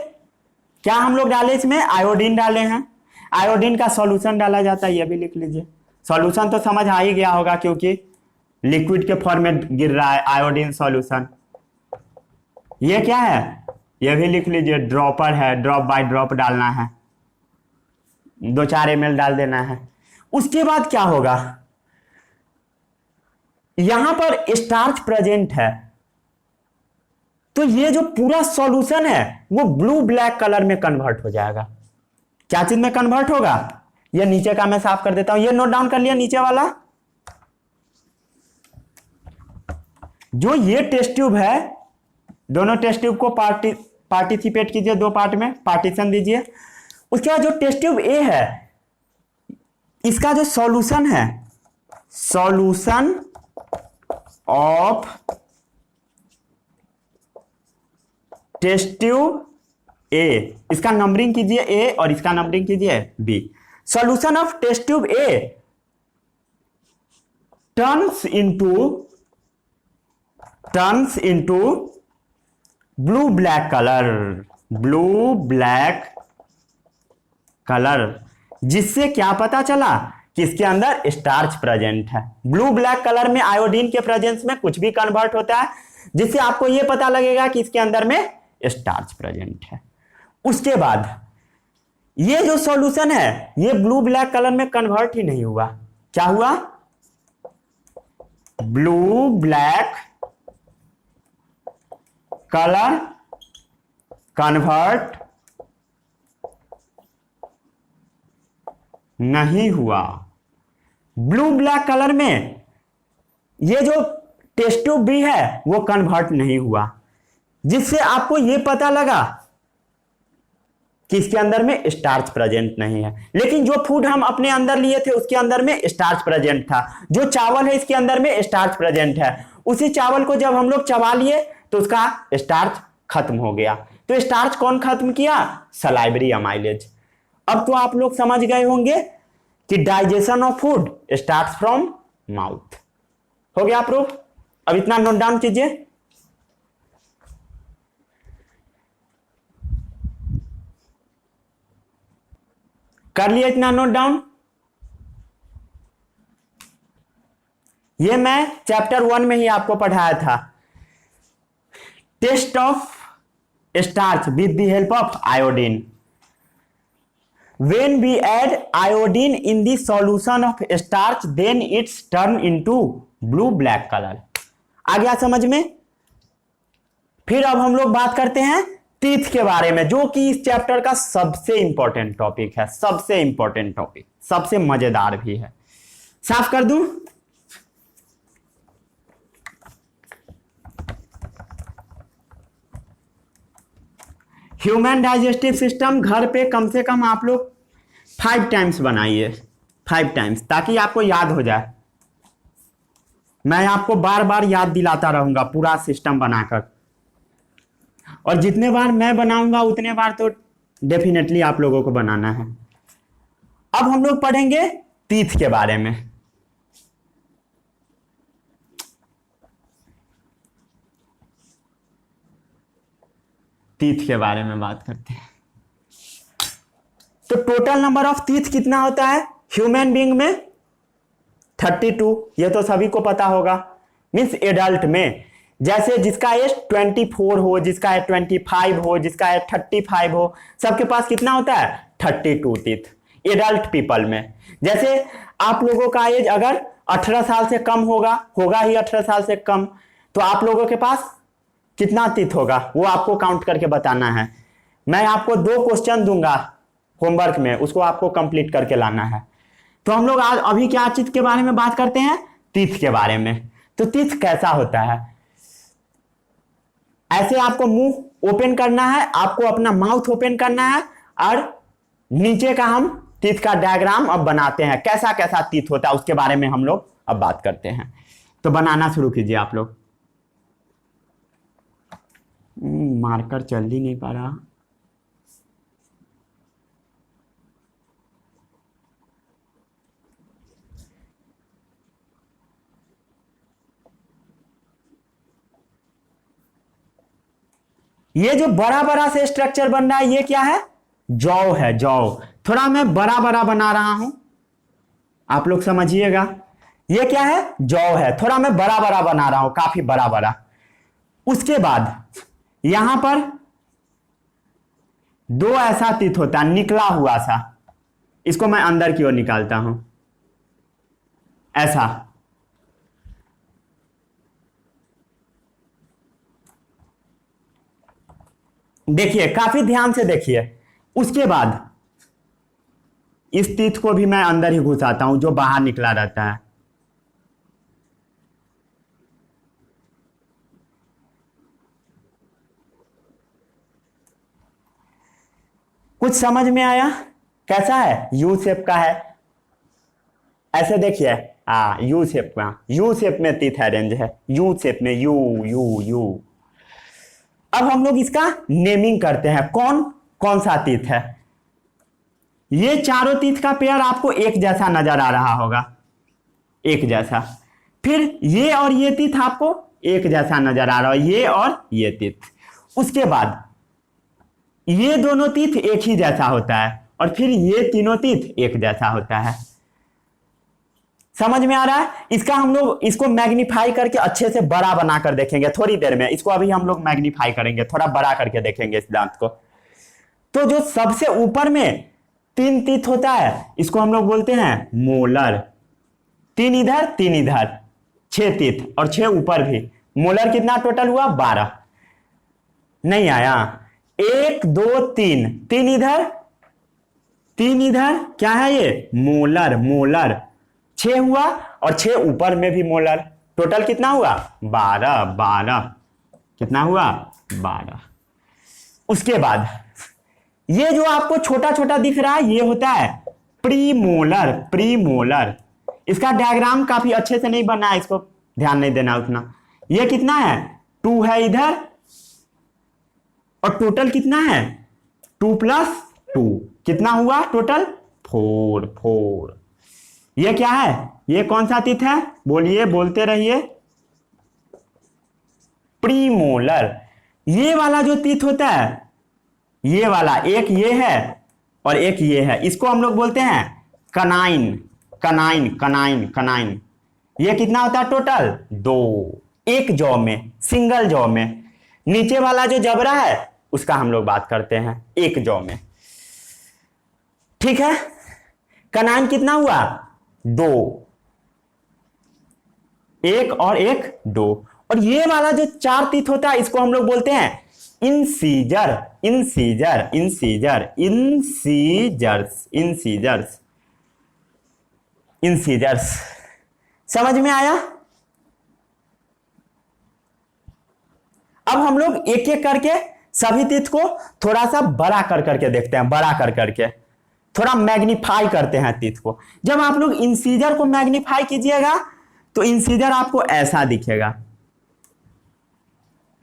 क्या हम लोग डाले इसमें? आयोडीन डाले हैं। आयोडीन का सॉल्यूशन डाला जाता है, ये भी लिख लीजिए। सॉल्यूशन तो समझ आ ही गया होगा क्योंकि लिक्विड के फॉर्म में गिर रहा है आयोडीन सॉल्यूशन। ये क्या है? ये भी लिख लीजिए, ड्रॉपर है, ड्रॉप बाय ड्रॉप डालना है, 2-4 ml डाल देना है। उसके बाद क्या होगा? यहां पर स्टार्च प्रेजेंट है, तो ये जो पूरा सॉल्यूशन है वो ब्लू ब्लैक कलर में कन्वर्ट हो जाएगा। क्या चीज में कन्वर्ट होगा? ये नीचे का मैं साफ कर देता हूं, ये नोट डाउन कर लिया नीचे वाला। जो ये टेस्ट ट्यूब है, दोनों टेस्ट ट्यूब को पार्टिसिपेट कीजिए, 2 पार्ट में पार्टीशन दीजिए। उसके बाद जो टेस्ट ट्यूब ए है, इसका जो सॉल्यूशन है, solution of test tube A, इसका नंबरिंग कीजिए ए और इसका नंबरिंग कीजिए B. Solution of test tube A turns into blue black colour, blue black colour, जिससे क्या पता चला कि इसके अंदर स्टार्च प्रेजेंट है। ब्लू ब्लैक कलर में आयोडीन के प्रेजेंस में कुछ भी कन्वर्ट होता है, जिससे आपको यह पता लगेगा कि इसके अंदर में स्टार्च प्रेजेंट है। उसके बाद ये जो सॉल्यूशन है ये ब्लू ब्लैक कलर में कन्वर्ट ही नहीं हुआ। क्या हुआ? ब्लू ब्लैक कलर कन्वर्ट नहीं हुआ। ब्लू ब्लैक कलर में ये जो टेस्ट ट्यूब भी है वो कन्वर्ट नहीं हुआ, जिससे आपको यह पता लगा कि इसके अंदर में स्टार्च प्रेजेंट नहीं है। लेकिन जो फूड हम अपने अंदर लिए थे उसके अंदर में स्टार्च प्रेजेंट था। जो चावल है इसके अंदर में स्टार्च प्रेजेंट है। उसी चावल को जब हम लोग चबा लिए तो उसका स्टार्च खत्म हो गया। तो स्टार्च कौन खत्म किया? Salivary amylase. अब तो आप लोग समझ गए होंगे कि digestion of food starts from mouth. हो गया प्रूफ? अब इतना नोट डाउन कीजिए। कर लिया इतना नोट डाउन? ये मैं चैप्टर 1 में ही आपको पढ़ाया था। Test of starch with the help of iodine. When we add iodine in the solution of starch, then it's turn into blue black color. आ गया समझ में? फिर अब हम लोग बात करते हैं टीथ के बारे में, जो कि इस चैप्टर का सबसे इंपॉर्टेंट टॉपिक है, सबसे इंपॉर्टेंट टॉपिक, सबसे मजेदार भी है। साफ कर दूं? ह्यूमन डाइजेस्टिव सिस्टम घर पे कम से कम आप लोग 5 टाइम्स बनाइए, 5 टाइम्स, ताकि आपको याद हो जाए। मैं आपको बार बार याद दिलाता रहूंगा पूरा सिस्टम बनाकर, और जितने बार मैं बनाऊंगा उतने बार तो डेफिनेटली आप लोगों को बनाना है। अब हम लोग पढ़ेंगे तीथ के बारे में। तीथ के बारे में बात करते हैं। तो टोटल नंबर ऑफ टीथ कितना होता है ह्यूमन बीइंग में? 32। ये तो सभी को पता होगा। मीन्स एडल्ट में, जैसे जिसका एज 24 हो, जिसका एज 25 हो, जिसका एज 35 हो, सबके पास कितना होता है? 32 टीथ एडल्ट पीपल में। जैसे आप लोगों का एज अगर 18 साल से कम होगा ही 18 साल से कम, तो आप लोगों के पास कितना टीथ होगा वो आपको काउंट करके बताना है। मैं आपको 2 क्वेश्चन दूंगा होमवर्क में, उसको आपको कंप्लीट करके लाना है। तो हम लोग आज अभी क्या चीज के बारे में बात करते हैं? टीथ के बारे में। तो टीथ कैसा होता है? ऐसे आपको मुंह ओपन करना है, आपको अपना माउथ ओपन करना है, और नीचे का हम टीथ का डायग्राम अब बनाते हैं। कैसा कैसा टीथ होता है उसके बारे में हम लोग अब बात करते हैं। तो बनाना शुरू कीजिए आप लोग। मार्कर चल ही नहीं पा रहा। ये जो बड़ा बड़ा से स्ट्रक्चर बन रहा है ये क्या है? जॉ है, जॉ। थोड़ा मैं बड़ा बड़ा बना रहा हूं, आप लोग समझिएगा। ये क्या है? जॉ है। थोड़ा मैं बड़ा बड़ा बना रहा हूं, काफी बड़ा बड़ा। उसके बाद यहां पर 2 ऐसा टीथ होता है निकला हुआ सा, इसको मैं अंदर की ओर निकालता हूं ऐसा। देखिए, काफी ध्यान से देखिए। उसके बाद इस टीथ को भी मैं अंदर ही घुसाता हूं जो बाहर निकला रहता है। कुछ समझ में आया? कैसा है? यू शेप का है। ऐसे देखिए, यू शेप का, यू शेप में टीथ अरेंज है, यू शेप में, यू यू यू। अब हम लोग इसका नेमिंग करते हैं। कौन कौन सा टीथ है? ये चारों टीथ का पेयर आपको एक जैसा नजर आ रहा होगा, एक जैसा। फिर ये और ये टीथ आपको एक जैसा नजर आ रहा है, ये और ये टीथ। उसके बाद ये दोनों टीथ एक ही जैसा होता है, और फिर ये तीनों टीथ एक जैसा होता है। समझ में आ रहा है? इसका हम लोग इसको मैग्नीफाई करके अच्छे से बड़ा बनाकर देखेंगे थोड़ी देर में। इसको अभी हम लोग मैग्नीफाई करेंगे, थोड़ा बड़ा करके देखेंगे इस दांत को। तो जो सबसे ऊपर में 3 टीथ होता है इसको हम लोग बोलते हैं मोलर। 3 इधर 3 इधर, 6 टीथ, और 6 ऊपर भी। मोलर कितना टोटल हुआ? 12। नहीं आया? 1 2 3, 3 इधर 3 इधर, क्या है ये? मोलर। मोलर 6 हुआ, और 6 ऊपर में भी मोलर। टोटल कितना हुआ? 12। 12 कितना हुआ? 12। उसके बाद ये जो आपको छोटा छोटा दिख रहा है ये होता है प्रीमोलर। प्रीमोलर, इसका डायग्राम काफी अच्छे से नहीं बना है, इसको ध्यान नहीं देना उतना। ये कितना है? 2 है इधर, और टोटल कितना है? 2 + 2 कितना हुआ टोटल? 4। 4। ये क्या है? ये कौन सा टीथ है? बोलिए, बोलते रहिए। प्रीमोलर। ये वाला जो टीथ होता है, ये वाला, एक ये है और एक ये है, इसको हम लोग बोलते हैं कनाइन। Canine canine canine. ये कितना होता है टोटल? 2। एक जॉ में, सिंगल जॉ में। नीचे वाला जो जबड़ा है उसका हम लोग बात करते हैं एक जॉ में। ठीक है? कनाइन कितना हुआ? 2। एक और एक 2। और ये वाला जो 4 टीथ होता है इसको हम लोग बोलते हैं incisor. Incisor incisor incisors incisors incisors. समझ में आया? अब हम लोग एक एक करके सभी टीथ को थोड़ा सा बड़ा कर करके देखते हैं, बड़ा कर करके। थोड़ा मैग्नीफाई करते हैं टीथ को। जब आप लोग इंसीजर को मैग्नीफाई कीजिएगा तो इंसीजर आपको ऐसा दिखेगा,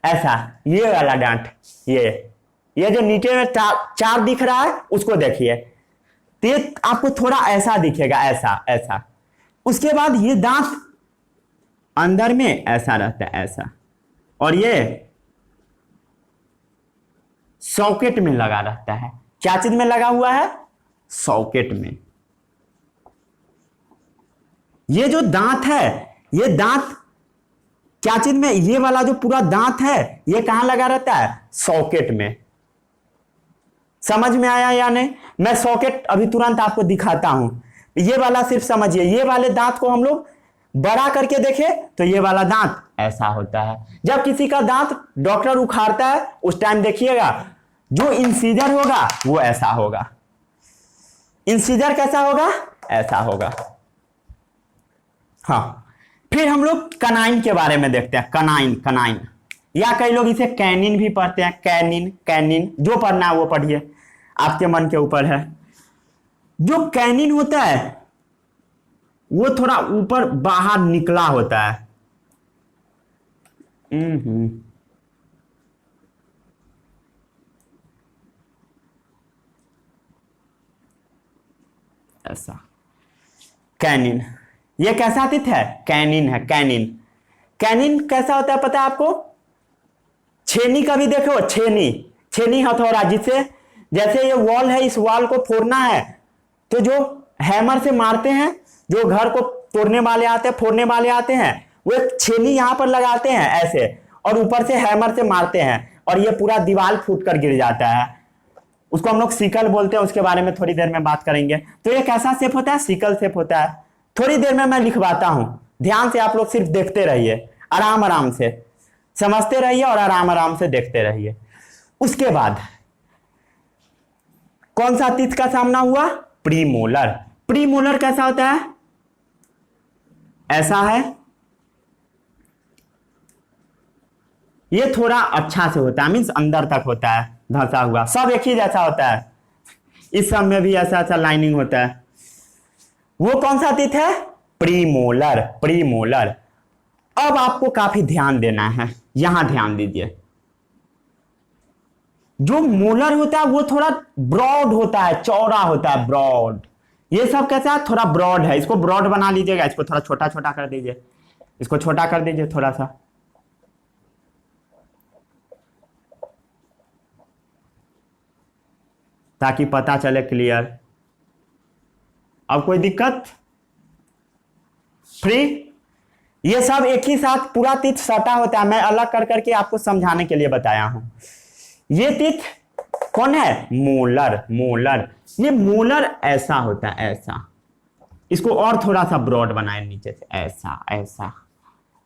ऐसा, ये वाला दांत, ये जो नीचे में चार दिख रहा है उसको देखिए, तो ये आपको थोड़ा ऐसा दिखेगा, ऐसा ऐसा। उसके बाद ये दांत अंदर में ऐसा रहता है, ऐसा, और ये सॉकेट में लगा रहता है। क्या चीज में लगा हुआ है? सॉकेट में। ये जो दांत है, ये दांत क्या चीज में, ये वाला जो पूरा दांत है ये कहां लगा रहता है? सॉकेट में। समझ में आया या नहीं? मैं सॉकेट अभी तुरंत आपको दिखाता हूं, ये वाला सिर्फ समझिए। ये वाले दांत को हम लोग बड़ा करके देखे तो ये वाला दांत ऐसा होता है। जब किसी का दांत डॉक्टर उखाड़ता है उस टाइम देखिएगा जो इंसीजर होगा वो ऐसा होगा। इंसीजर कैसा होगा? ऐसा होगा। हाँ, फिर हम लोग कनाइन के बारे में देखते हैं। कनाइन, कनाइन, या कई लोग इसे कैनिन भी पढ़ते हैं। कैनिन, कैनिन, जो पढ़ना है वो पढ़िए, आपके मन के ऊपर है। जो कैनिन होता है वो थोड़ा ऊपर बाहर निकला होता है। ऐसा कैनिन। ये कैसा टीथ है? कैनिन है, कैनिन। कैनिन कैसा होता है पता है आपको? छेनी का भी देखो, छेनी, छेनी हथौड़ा, जिससे जैसे ये वॉल है, इस वॉल को फोड़ना है तो जो हैमर से मारते हैं, जो घर को तोड़ने वाले आते हैं, फोड़ने वाले आते हैं, वो एक छेनी यहां पर लगाते हैं ऐसे, और ऊपर से हैमर से मारते हैं और ये पूरा दीवार फूट कर गिर जाता है। उसको हम लोग सिकल बोलते हैं, उसके बारे में थोड़ी देर में बात करेंगे। तो ये कैसा शेप होता है? सिकल शेप होता है। थोड़ी देर में मैं लिखवाता हूं, ध्यान से आप लोग सिर्फ देखते रहिए, आराम आराम से समझते रहिए और आराम आराम से देखते रहिए। उसके बाद कौन सा टीथ का सामना हुआ? प्रीमोलर। प्रीमोलर कैसा होता है? ऐसा है। ये थोड़ा अच्छा से होता है, मीन्स अंदर तक होता है धंसा हुआ, सब एक ही जैसा होता है। इस सब में भी ऐसा ऐसा लाइनिंग होता है। वो कौन सा टीथ है? Premolar, premolar. अब आपको काफी ध्यान देना है, यहां ध्यान दीजिए। जो मोलर होता है वो थोड़ा ब्रॉड होता है, चौड़ा होता है, ब्रॉड। ये सब कैसा है? थोड़ा ब्रॉड है। इसको ब्रॉड बना लीजिएगा, इसको थोड़ा छोटा छोटा कर दीजिए, इसको छोटा कर दीजिए थोड़ा सा, ताकि पता चले क्लियर। अब कोई दिक्कत? फ्री? ये सब एक ही साथ पूरा टीथ सटा होता है, मैं अलग कर करके आपको समझाने के लिए बताया हूं। ये टीथ कौन है? Molar, molar. ये मोलर ऐसा होता है, ऐसा। इसको और थोड़ा सा ब्रॉड बनाए नीचे से, ऐसा ऐसा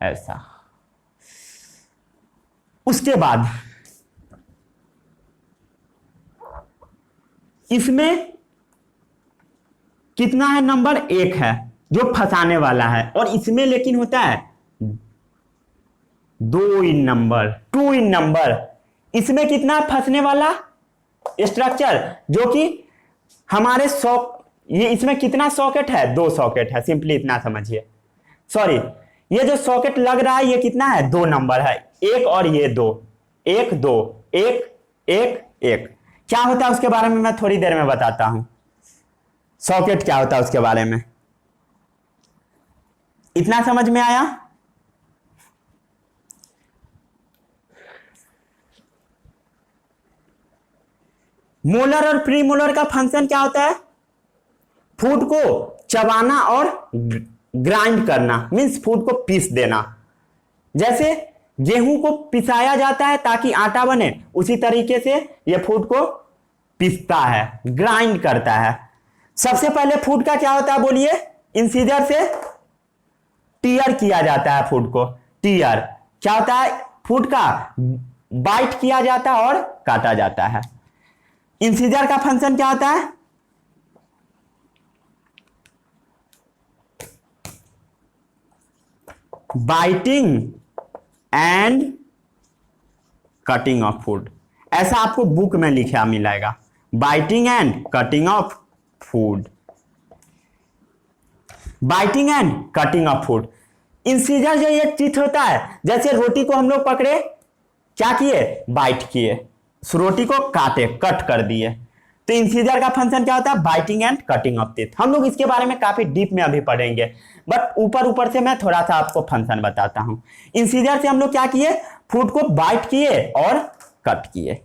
ऐसा। उसके बाद इसमें कितना है? नंबर 1 है जो फंसाने वाला है, और इसमें लेकिन होता है 2 इन नंबर, 2 इन नंबर। इसमें कितना फंसने वाला स्ट्रक्चर, जो कि हमारे ये इसमें कितना सॉकेट है? 2 सॉकेट है, सिंपली इतना समझिए। सॉरी, ये जो सॉकेट लग रहा है ये कितना है? 2 नंबर है, 1 और ये 2, 1 2, 1 1 1। क्या होता है उसके बारे में मैं थोड़ी देर में बताता हूं। सॉकेट क्या होता है उसके बारे में, इतना समझ में आया? मोलर और प्रीमोलर का फंक्शन क्या होता है? फूड को चबाना और ग्राइंड करना, मीन्स फूड को पीस देना। जैसे गेहूं को पिसाया जाता है ताकि आटा बने, उसी तरीके से यह फूड को पीसता है, ग्राइंड करता है। सबसे पहले फूड का क्या होता है बोलिए? इंसीजर से टीयर किया जाता है फूड को। टीयर क्या होता है? फूड का बाइट किया जाता है और काटा जाता है। इंसीजर का फंक्शन क्या होता है? Biting and cutting of food. ऐसा आपको बुक में लिखा मिलेगा, biting and cutting of food. Biting and cutting of food. Incisor जो ये चीज होता है, जैसे रोटी को हम लोग पकड़े, क्या किए, बाइट किए, रोटी को काटे, कट कर दिए, तो इंसीजर का फंक्शन क्या होता है, biting and cutting of teeth. हम लोग इसके बारे में काफी डीप में अभी पढ़ेंगे, बट ऊपर ऊपर से मैं थोड़ा सा आपको फंक्शन बताता हूं। इंसीजर से हम लोग क्या किए, फूड को बाइट किए और कट किए।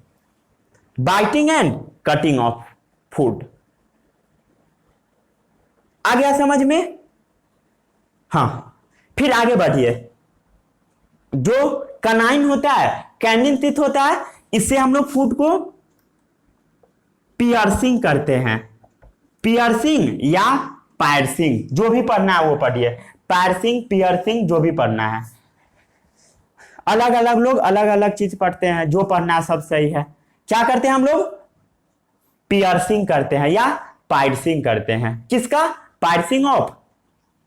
Biting and cutting of food. आ गया समझ में? हाँ, फिर आगे बढ़िए। जो कनाइन होता है, कैनिन टीथ होता है, इससे हम लोग फूड को पियर्सिंग करते हैं। पियर्सिंग या पायर्सिंग, जो भी पढ़ना है वो पढ़िए। पायर्सिंग, पियर्सिंग, जो भी पढ़ना है। अलग अलग लोग अलग अलग चीज पढ़ते हैं, जो पढ़ना है सब सही है। क्या करते हैं हम लोग, पियर्सिंग करते हैं या पायर्सिंग करते हैं। किसका, पायर्सिंग ऑफ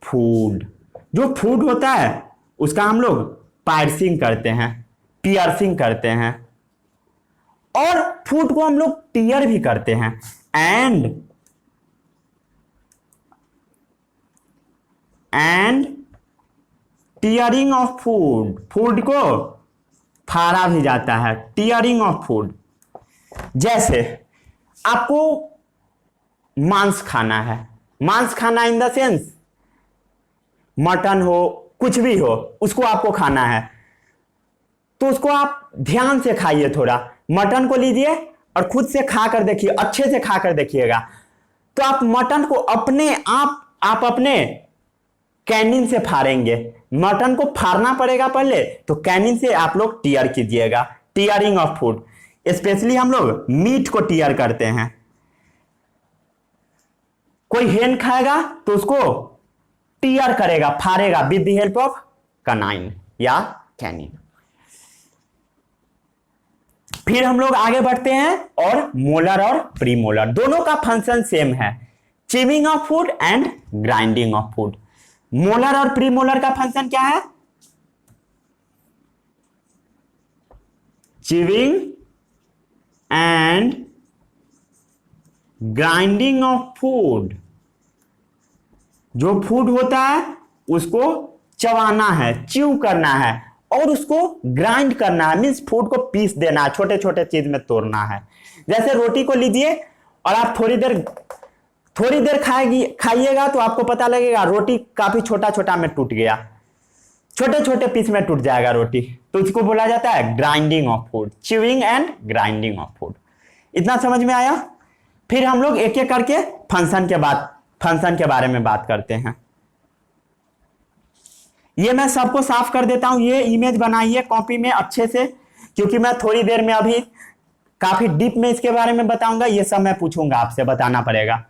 फूड। जो फूड होता है उसका हम लोग पायर्सिंग करते हैं, पियर्सिंग करते हैं। और फूड को हम लोग टीयर भी करते हैं। And tearing of food, food को फाड़ा भी जाता है, टीयरिंग ऑफ फूड। जैसे आपको मांस खाना है, मांस खाना इन द सेंस मटन हो, कुछ भी हो, उसको आपको खाना है, तो उसको आप ध्यान से खाइए। थोड़ा मटन को लीजिए और खुद से खा कर देखिए, अच्छे से खा कर देखिएगा, तो आप मटन को अपने आप अपने कैनिन से फाड़ेंगे। मटन को फाड़ना पड़ेगा पहले, तो कैनिन से आप लोग टीयर कीजिएगा, टीयरिंग ऑफ फूड। स्पेशली हम लोग मीट को टीयर करते हैं। कोई हेन खाएगा तो उसको टीयर करेगा, फाड़ेगा with the help of canine या कैनिन। फिर हम लोग आगे बढ़ते हैं और मोलर और प्रीमोलर, दोनों का फंक्शन सेम है, chewing of food and grinding of food. Molar और प्रीमोलर का फंक्शन क्या है, chewing and grinding of food. जो फूड होता है उसको चबाना है, च्यू करना है, और उसको ग्राइंड करना है, मीन्स फूड को पीस देना है, छोटे छोटे चीज में तोड़ना है। जैसे रोटी को लीजिए और आप थोड़ी देर खाइएगा तो आपको पता लगेगा रोटी काफी छोटा छोटा में टूट गया, छोटे छोटे पीस में टूट जाएगा रोटी, तो इसको बोला जाता है grinding of food, chewing and grinding of food. इतना समझ में आया? फिर हम लोग एक एक करके फंक्शन के बारे में बात करते हैं। ये मैं सबको साफ कर देता हूं, ये इमेज बनाइए कॉपी में अच्छे से, क्योंकि मैं थोड़ी देर में अभी काफी डीप में इसके बारे में बताऊंगा। ये सब मैं पूछूंगा आपसे, बताना पड़ेगा।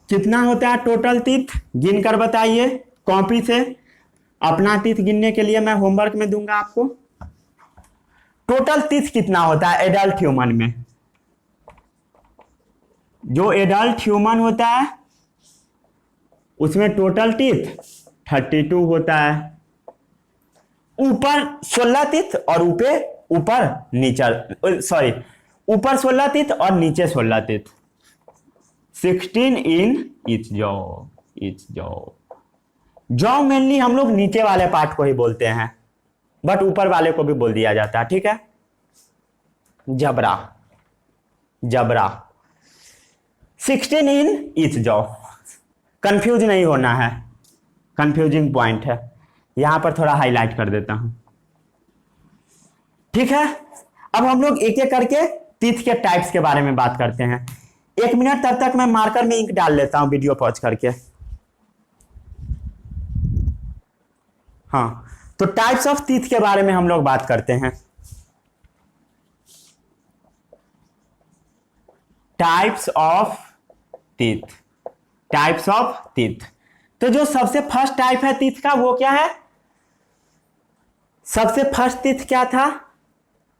कितना होता है टोटल टीथ, गिनकर बताइए कॉपी से। अपना टीथ गिनने के लिए मैं होमवर्क में दूंगा आपको। टोटल टीथ कितना होता है एडल्ट ह्यूमन में? जो एडल्ट ह्यूमन होता है उसमें टोटल टीथ 32 होता है। ऊपर 16 टीथ और ऊपर 16 टीथ और नीचे 16 teeth. 16 in each jaw. Jaw mainly हम लोग नीचे वाले पार्ट को ही बोलते हैं, बट ऊपर वाले को भी बोल दिया जाता है, ठीक है। जबरा 16 इन ईच जॉ। कंफ्यूज नहीं होना है, कंफ्यूजिंग पॉइंट है, यहां पर थोड़ा हाईलाइट कर देता हूं, ठीक है। अब हम लोग एक एक करके टीथ के टाइप्स के बारे में बात करते हैं। 1 मिनट तब तक मैं मार्कर में इंक डाल लेता हूं, वीडियो पॉज करके। हाँ, तो टाइप्स ऑफ टीथ के बारे में हम लोग बात करते हैं। Types of teeth. तो जो सबसे फर्स्ट टाइप है टीथ का वो क्या है? सबसे फर्स्ट टीथ क्या था?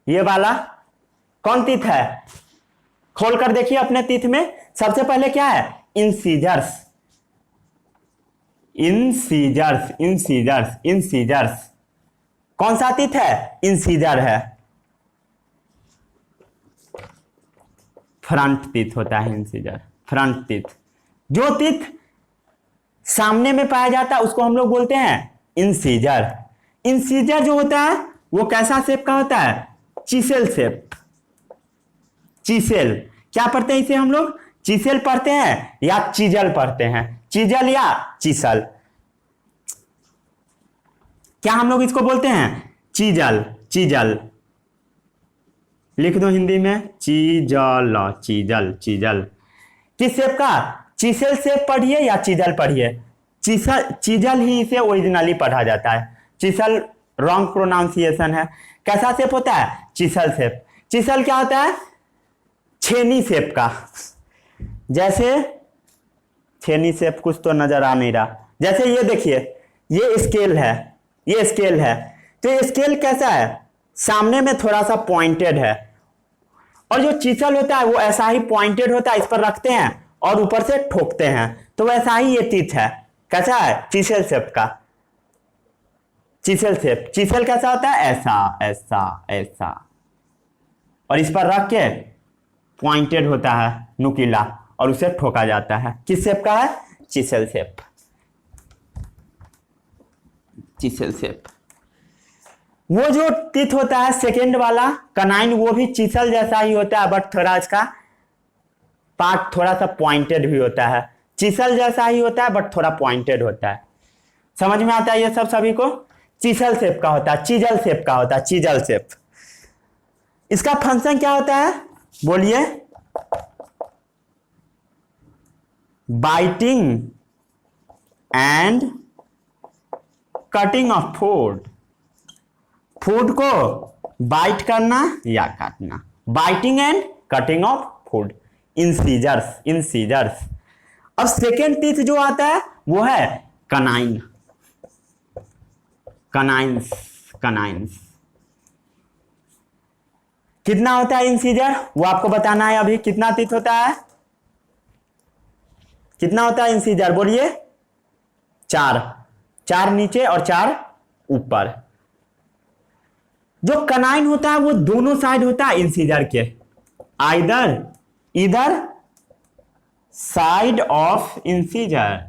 ये वाला कौन टीथ है? खोलकर देखिए अपने टीथ में। सबसे पहले क्या है? इंसीजर्स। Incisors, incisors, incisors. कौन सा टीथ है? इंसीजर है। फ्रंट टीथ होता है इंसीजर, फ्रंट टीथ। जो टीथ सामने में पाया जाता है उसको हम लोग बोलते हैं इंसीजर। इंसीजर जो होता है वो कैसा शेप का होता है? Chisel shape. चिसेल क्या पढ़ते हैं इसे हम लोग? चिसेल पढ़ते हैं या चिजल पढ़ते हैं? चिजल या चिसल, क्या हम लोग इसको बोलते हैं? Chisel, chisel. लिख दो हिंदी में, चिजल, चिजल, चिजल। किस शेप का? चिसेल शेप पढ़िए या चिजल पढ़िए, चिसल, चिजल ही इसे ओरिजिनली पढ़ा जाता है। चिसल रॉन्ग प्रोनाउंसिएशन है। कैसा शेप होता है? चिसल शेप। चिसल क्या होता है? छेनी शेप का। जैसे छेनी शेप कुछ तो नजर आ नहीं रहा। जैसे ये देखिए, ये स्केल है, ये स्केल है, तो ये स्केल कैसा है? सामने में थोड़ा सा पॉइंटेड है, और जो चिसल होता है वो ऐसा ही पॉइंटेड होता है, इस पर रखते हैं और ऊपर से ठोकते हैं, तो वैसा ही ये टीथ है। कैसा है? चिसल शेप का। चिसल शेप। चिसल कैसा होता है? ऐसा, ऐसा, ऐसा, और इस पर रख के पॉइंटेड होता है, नुकीला, और उसे ठोका जाता है। किस शेप का है? चिसल शेप, चिसल शेप। वो जो टीथ होता है सेकेंड वाला कनाइन, वो भी चिसल जैसा ही होता है, बट थोड़ा इसका पार्ट थोड़ा सा पॉइंटेड भी होता है। चिसल जैसा ही होता है बट थोड़ा पॉइंटेड होता है। समझ में आता है ये सब सभी को? चिसल शेप का होता है, चिजल शेप का होता है, चिजल शेप। इसका फंक्शन क्या होता है? बोलिए। Biting and cutting of food. Food को बाइट करना या काटना। Biting and cutting of food. Incisors, incisors. अब सेकेंड टीथ जो आता है वो है कनाइन, कनाइंस, कनाइंस। कितना होता है इंसीजर? वो आपको बताना है अभी। कितना टीथ होता है? कितना होता है इंसीजर? बोलिए। 4। 4 नीचे और 4 ऊपर। जो कनाइन होता है वो दोनों साइड होता है इंसीजर के। इधर साइड ऑफ इंसीजर,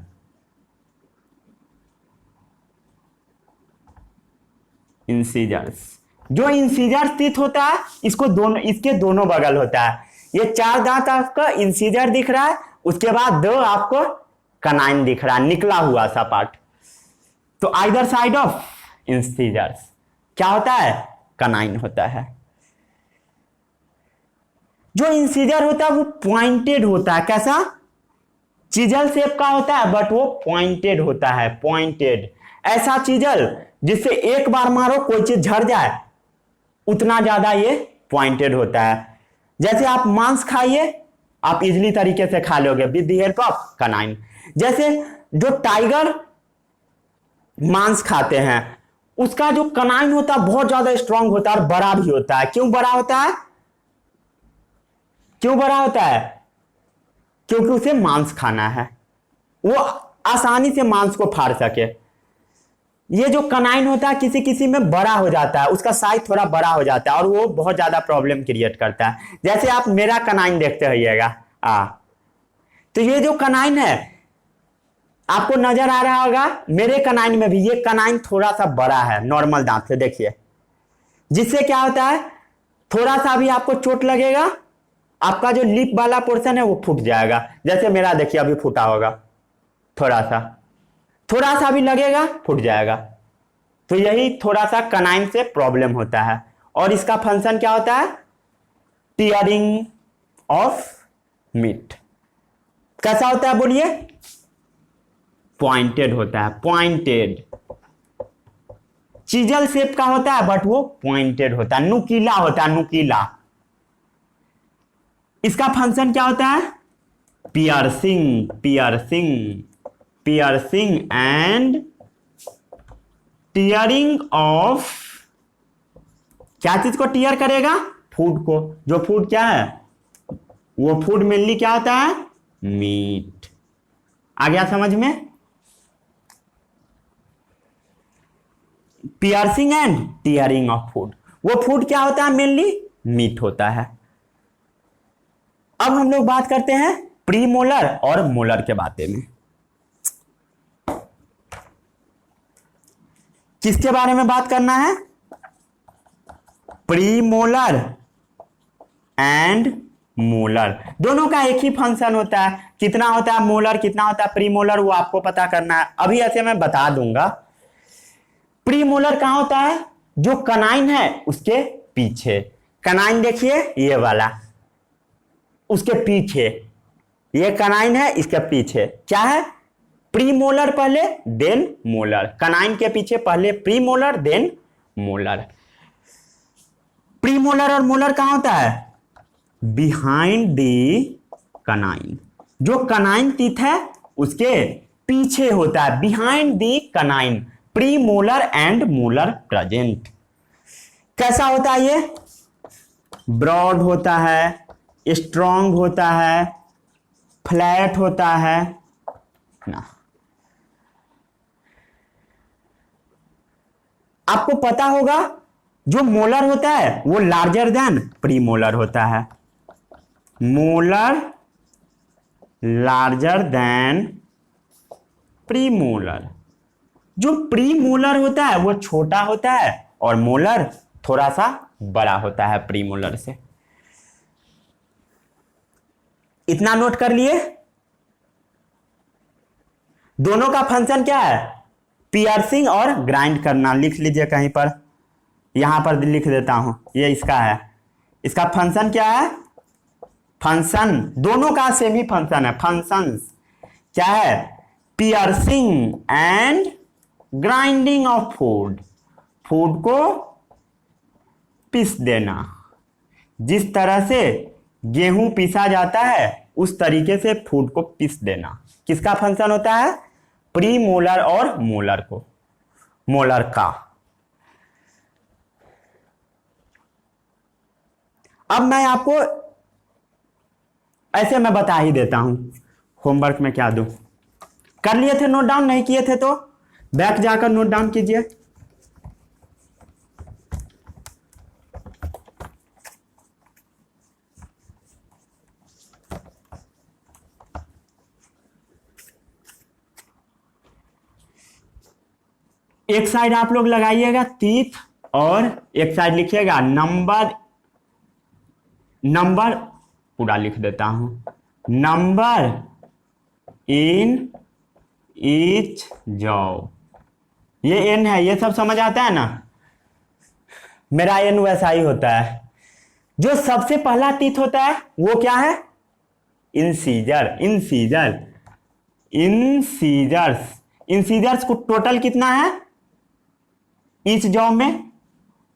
इंसीजर्स। जो इंसीजर टीथ होता है इसको दोनों, इसके दोनों बगल होता है। ये 4 दांत आपका इंसीजर दिख रहा है, उसके बाद 2 आपको कनाइन दिख रहा है, निकला हुआ सा पार्ट। तो आइदर साइड ऑफ इंसीजर्स क्या होता है? कनाइन होता है। जो इंसीजर होता है वो पॉइंटेड होता है। कैसा? चिजल शेप का होता है बट वो पॉइंटेड होता है, पॉइंटेड। ऐसा चिजल जिससे एक बार मारो कोई चीज झड़ जाए, उतना ज्यादा ये पॉइंटेड होता है। जैसे आप मांस खाइए, आप इजीली तरीके से खा लोगे with the help of canine. जैसे जो टाइगर मांस खाते हैं, उसका जो कनाइन होता है बहुत ज्यादा स्ट्रांग होता है और बड़ा भी होता है। क्यों बड़ा होता है? क्यों बड़ा होता है? क्योंकि उसे मांस खाना है, वो आसानी से मांस को फाड़ सके। ये जो कनाइन होता है किसी किसी में बड़ा हो जाता है, उसका साइज थोड़ा बड़ा हो जाता है और वो बहुत ज्यादा प्रॉब्लम क्रिएट करता है। जैसे आप मेरा कनाइन देखते रहिएगा, तो ये जो कनाइन है आपको नजर आ रहा होगा, मेरे कनाइन में भी ये कनाइन थोड़ा सा बड़ा है नॉर्मल दांत से, देखिए। जिससे क्या होता है, थोड़ा सा भी आपको चोट लगेगा, आपका जो लिप वाला पोर्शन है वो फूट जाएगा। जैसे मेरा देखिए अभी फूटा होगा, थोड़ा सा भी लगेगा फूट जाएगा। तो यही थोड़ा सा कनाइन से प्रॉब्लम होता है। और इसका फंक्शन क्या होता है? Tearing of meat. कैसा होता है बोलिए? पॉइंटेड होता है, पॉइंटेड। चिजल शेप का होता है बट वो पॉइंटेड होता है, नुकीला होता है, नुकीला। इसका फंक्शन क्या होता है? Piercing, piercing, piercing and tearing of. क्या चीज को टीयर करेगा? फूड को। जो फूड क्या है? वो फूड मेनली क्या होता है? मीट। आ गया समझ में? Piercing and tearing of food. वो फूड क्या होता है? मेनली मीट होता है। अब हम लोग बात करते हैं प्री मोलर और मोलर के बारे में। किसके बारे में बात करना है? Premolar and molar. दोनों का एक ही फंक्शन होता है। कितना होता है मोलर, कितना होता है प्री मोलर, वो आपको पता करना है। अभी ऐसे मैं बता दूंगा। प्री मोलर कहां होता है? जो कनाइन है उसके पीछे। कनाइन देखिए ये वाला, उसके पीछे ये कनाइन है, इसके पीछे क्या है? प्री मोलर पहले देन मोलर। कनाइन के पीछे पहले premolar then molar. Premolar और मोलर कहां होता है? Behind the canine. जो कनाइन टीथ है उसके पीछे होता है, behind the canine. Premolar and molar present. कैसा होता है ये? ब्रॉड होता है, स्ट्रॉन्ग होता है, फ्लैट होता है ना। आपको पता होगा जो मोलर होता है वो लार्जर देन प्री मोलर होता है। Molar larger than pre molar. जो प्री मोलर होता है वो छोटा होता है और मोलर थोड़ा सा बड़ा होता है प्री मोलर से। इतना नोट कर लिए। दोनों का फंक्शन क्या है? पियर्सिंग और ग्राइंड करना। लिख लीजिए कहीं पर, यहां पर लिख देता हूं, ये इसका है। इसका फंक्शन क्या है? फंक्शन दोनों का सेम ही फंक्शन है। फंक्शंस क्या है? Piercing and grinding of food. Food को पीस देना। जिस तरह से गेहूं पीसा जाता है उस तरीके से फूड को पीस देना। किसका फंक्शन होता है? प्री मोलर और मोलर को, मोलर का। अब मैं आपको ऐसे मैं बता ही देता हूं होमवर्क में क्या दूं। कर लिए थे नोट डाउन? नहीं किए थे तो बैक जाकर नोट डाउन कीजिए। एक साइड आप लोग लगाइएगा टीथ और एक साइड लिखिएगा नंबर। नंबर पूरा लिख देता हूं। Number in each jaw. ये एन है, ये सब समझ आता है ना? मेरा एन वैसा ही होता है। जो सबसे पहला टीथ होता है वो क्या है? इंसीजर। Incisor incisors. इंसीजर्स को टोटल कितना है ईच जॉ में?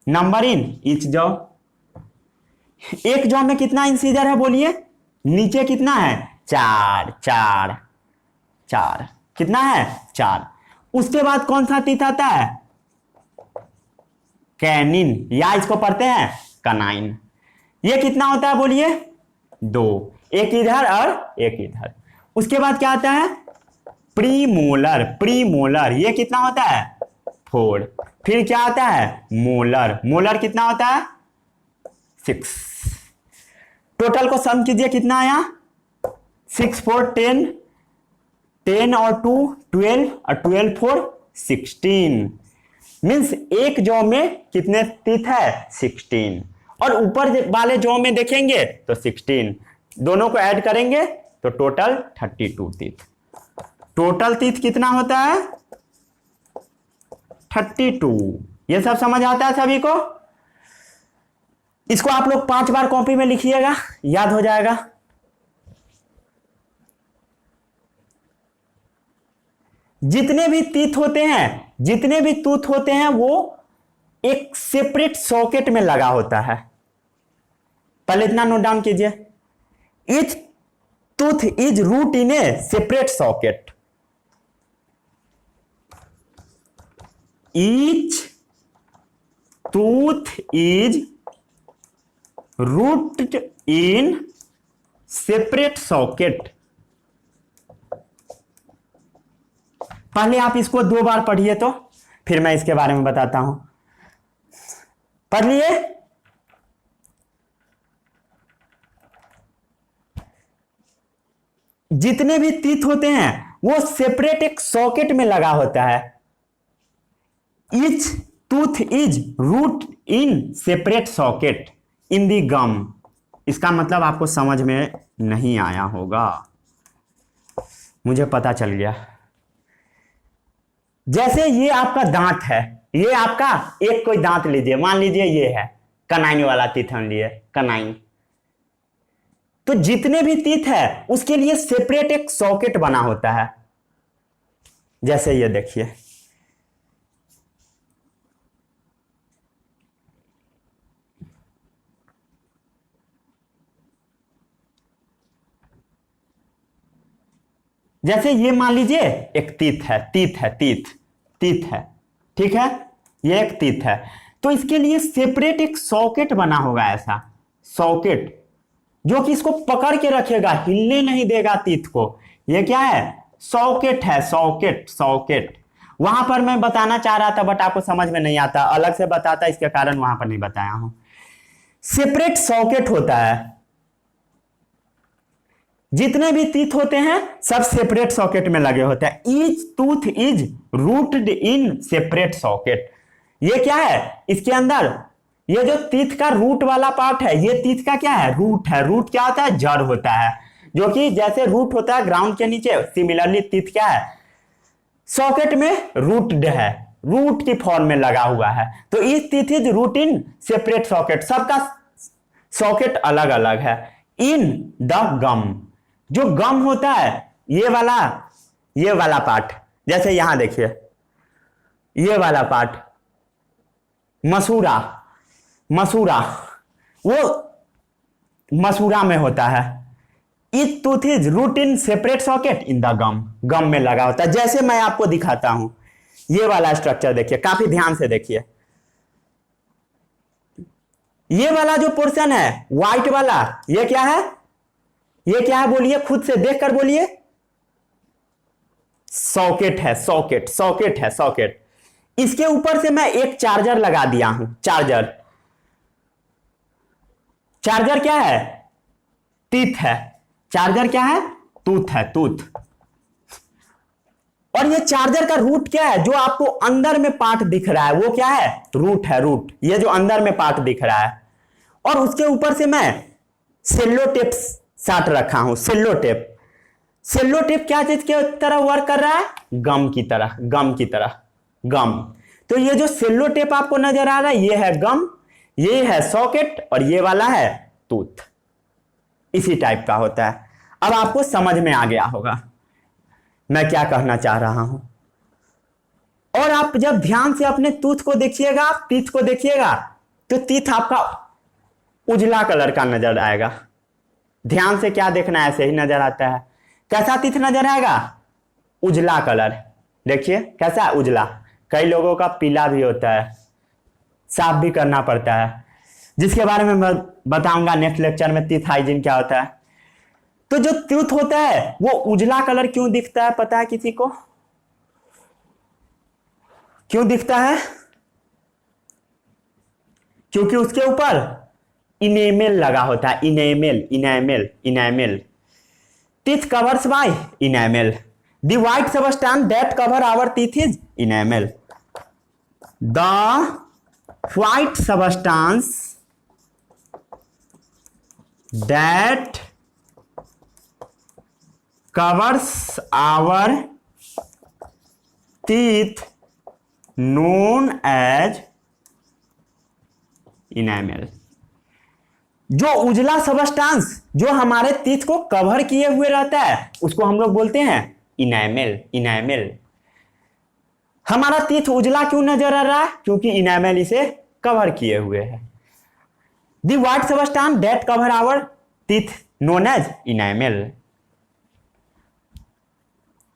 Number in each jaw. एक जॉ में कितना इंसीजर है बोलिए? नीचे कितना है? 4 4 4। कितना है? 4। उसके बाद कौन सा टीथ आता है? कैनिन, या इसको पढ़ते हैं कनाइन। ये कितना होता है बोलिए? 2। एक इधर और एक इधर। उसके बाद क्या आता है? Pre molar. प्री मोलर ये कितना होता है? 4। फिर क्या आता है? मोलर। मोलर कितना होता है? 6। टोटल को सम कीजिए, कितना आया? 6 4 10, 10 और 2 12 और 12 4 16। मीन्स एक जॉ में कितने टीथ है? 16। और ऊपर वाले जॉ में देखेंगे तो 16। दोनों को ऐड करेंगे तो टोटल 32 टीथ। टोटल टीथ कितना होता है? 32। ये सब समझ आता है सभी को? इसको आप लोग 5 बार कॉपी में लिखिएगा, याद हो जाएगा। जितने भी टीथ होते हैं, जितने भी टूथ होते हैं वो एक सेपरेट सॉकेट में लगा होता है। पहले इतना नोट डाउन कीजिए। Each tooth is root in a separate socket. Each tooth is root in separate socket. पहले आप इसको 2 बार पढ़िए तो फिर मैं इसके बारे में बताता हूं। पढ़ लिए? जितने भी टीथ होते हैं वो सेपरेट एक सॉकेट में लगा होता है। Each tooth is root in separate socket in the gum. इसका मतलब आपको समझ में नहीं आया होगा, मुझे पता चल गया। जैसे ये आपका दांत है, ये आपका एक कोई दांत लीजिए, मान लीजिए ये है कनाइन वाला टीथ हम लिए, कनाइन। तो जितने भी टीथ है उसके लिए सेपरेट एक सॉकेट बना होता है। जैसे ये देखिए, जैसे ये मान लीजिए एक टीथ है, टीथ है, ठीक है, ये एक टीथ है। तो इसके लिए सेपरेट एक सॉकेट बना होगा, ऐसा सॉकेट जो कि इसको पकड़ के रखेगा, हिलने नहीं देगा टीथ को। ये क्या है? सॉकेट है, सॉकेट। वहां पर मैं बताना चाह रहा था बट आपको समझ में नहीं आता, अलग से बताता, इसके कारण वहां पर नहीं बताया हूं। सेपरेट सॉकेट होता है। जितने भी टीथ होते हैं सब सेपरेट सॉकेट में लगे होते हैं। Each tooth is rooted in separate socket. ये क्या है? इसके अंदर ये जो टीथ का रूट वाला पार्ट है, ये टीथ का क्या है? रूट है। रूट क्या होता है? जड़ होता है, जो कि जैसे रूट होता है ग्राउंड के नीचे, सिमिलरली टीथ क्या है? सॉकेट में रूटेड है, रूट की फॉर्म में लगा हुआ है। तो इस teeth is root in separate socket, सबका सॉकेट अलग अलग है। इन द गम, जो गम होता है ये वाला पार्ट, जैसे यहां देखिए ये वाला पार्ट, मसूरा वो मसूरा में होता है। It tooth is root in separate socket in the gum में लगा होता है। जैसे मैं आपको दिखाता हूं, ये वाला स्ट्रक्चर देखिए, काफी ध्यान से देखिए। ये वाला जो पोर्शन है व्हाइट वाला, ये क्या है? ये क्या है बोलिए, खुद से देखकर बोलिए। सॉकेट है, सॉकेट। इसके ऊपर से मैं एक चार्जर लगा दिया हूं। चार्जर क्या है? टीथ है। चार्जर क्या है? टूथ। और ये चार्जर का रूट क्या है? जो आपको अंदर में पार्ट दिख रहा है वो क्या है? रूट। ये जो अंदर में पार्ट दिख रहा है। और उसके ऊपर से मैं सेलो टेप साट रखा हूं। सेलो टेप क्या चीज की तरह वर्क कर रहा है? गम की तरह। तो ये जो सेलो टेप आपको नजर आ रहा है, ये है गम, ये है सॉकेट, और ये वाला है टूथ। इसी टाइप का होता है। अब आपको समझ में आ गया होगा मैं क्या कहना चाह रहा हूं। और आप जब ध्यान से अपने टीथ को देखिएगा, तो टीथ आपका उजला कलर का नजर आएगा। ध्यान से क्या देखना है, ऐसे ही नजर आता है। कैसा टीथ नजर आएगा? उजला कलर। देखिए कैसा है? उजला। कई लोगों का पीला भी होता है, साफ भी करना पड़ता है, जिसके बारे में मैं बताऊंगा नेक्स्ट लेक्चर में, टीथ हाइजीन क्या होता है। तो जो टीथ होता है वो उजला कलर क्यों दिखता है, पता है किसी को? क्यों दिखता है? क्योंकि उसके ऊपर इनेमल लगा होता है। Enamel. Teeth covers by enamel. The white substance that cover our teeth is enamel. The white substance that covers our teeth known as enamel। जो उजला सबस्टेंस जो हमारे टीथ को कवर किए हुए रहता है उसको हम लोग बोलते हैं इनेमल। हमारा टीथ उजला क्यों नजर आ रहा है? क्योंकि इनेमल इसे कवर किए हुए है। The white substance that cover our teeth known as enamel.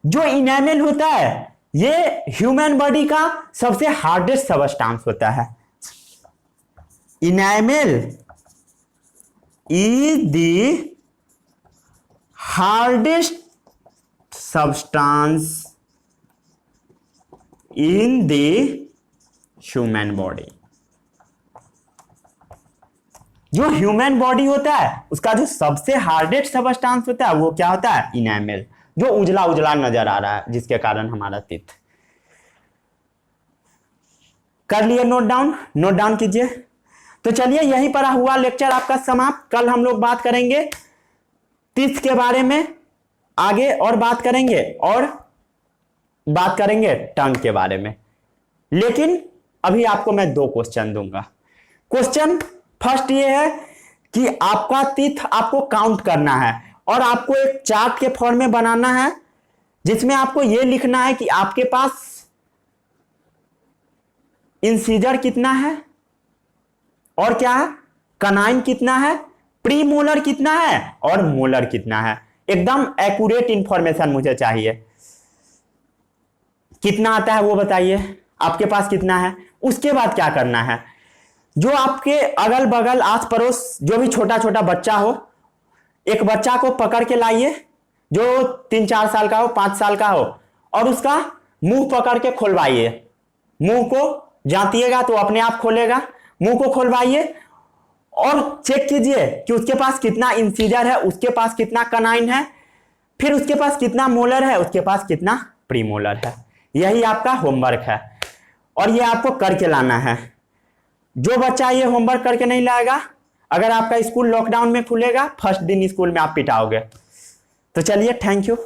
जो इनेमल होता है ये ह्यूमन बॉडी का सबसे हार्डेस्ट सबस्टेंस होता है। Enamel is the hardest substance in the human body. जो ह्यूमन बॉडी होता है उसका जो सबसे हार्डेस्ट सबस्टांस होता है वो क्या होता है? इनेमल, जो उजला उजला नजर आ रहा है जिसके कारण हमारा टीथ। कर लिए नोट डाउन? नोट डाउन कीजिए। तो चलिए यहीं पर हुआ लेक्चर आपका समाप्त। कल हम लोग बात करेंगे टीथ के बारे में आगे, और बात करेंगे टंग के बारे में। लेकिन अभी आपको मैं 2 क्वेश्चन दूंगा। क्वेश्चन फर्स्ट ये है कि आपका टीथ आपको काउंट करना है और आपको एक चार्ट के फॉर्म में बनाना है जिसमें आपको ये लिखना है कि आपके पास इंसीजर कितना है और क्या है, कनाइन कितना है, प्री मोलर कितना है और मोलर कितना है। एकदम एक्यूरेट इंफॉर्मेशन मुझे चाहिए। कितना आता है वो बताइए, आपके पास कितना है। उसके बाद क्या करना है, जो आपके अगल बगल आस पड़ोस जो भी छोटा छोटा बच्चा हो, एक बच्चा को पकड़ के लाइए जो 3-4 साल का हो, 5 साल का हो, और उसका मुंह पकड़ के खोलवाइए। मुंह को जातिएगा तो अपने आप खोलेगा। मुंह को खोलवाइए और चेक कीजिए कि उसके पास कितना इंसीजर है, उसके पास कितना कनाइन है, फिर उसके पास कितना मोलर है, उसके पास कितना प्रीमोलर है। यही आपका होमवर्क है और ये आपको करके लाना है। जो बच्चा ये होमवर्क करके नहीं लाएगा, अगर आपका स्कूल लॉकडाउन में खुलेगा, फर्स्ट दिन स्कूल में आप पिटाओगे। तो चलिए, थैंक यू।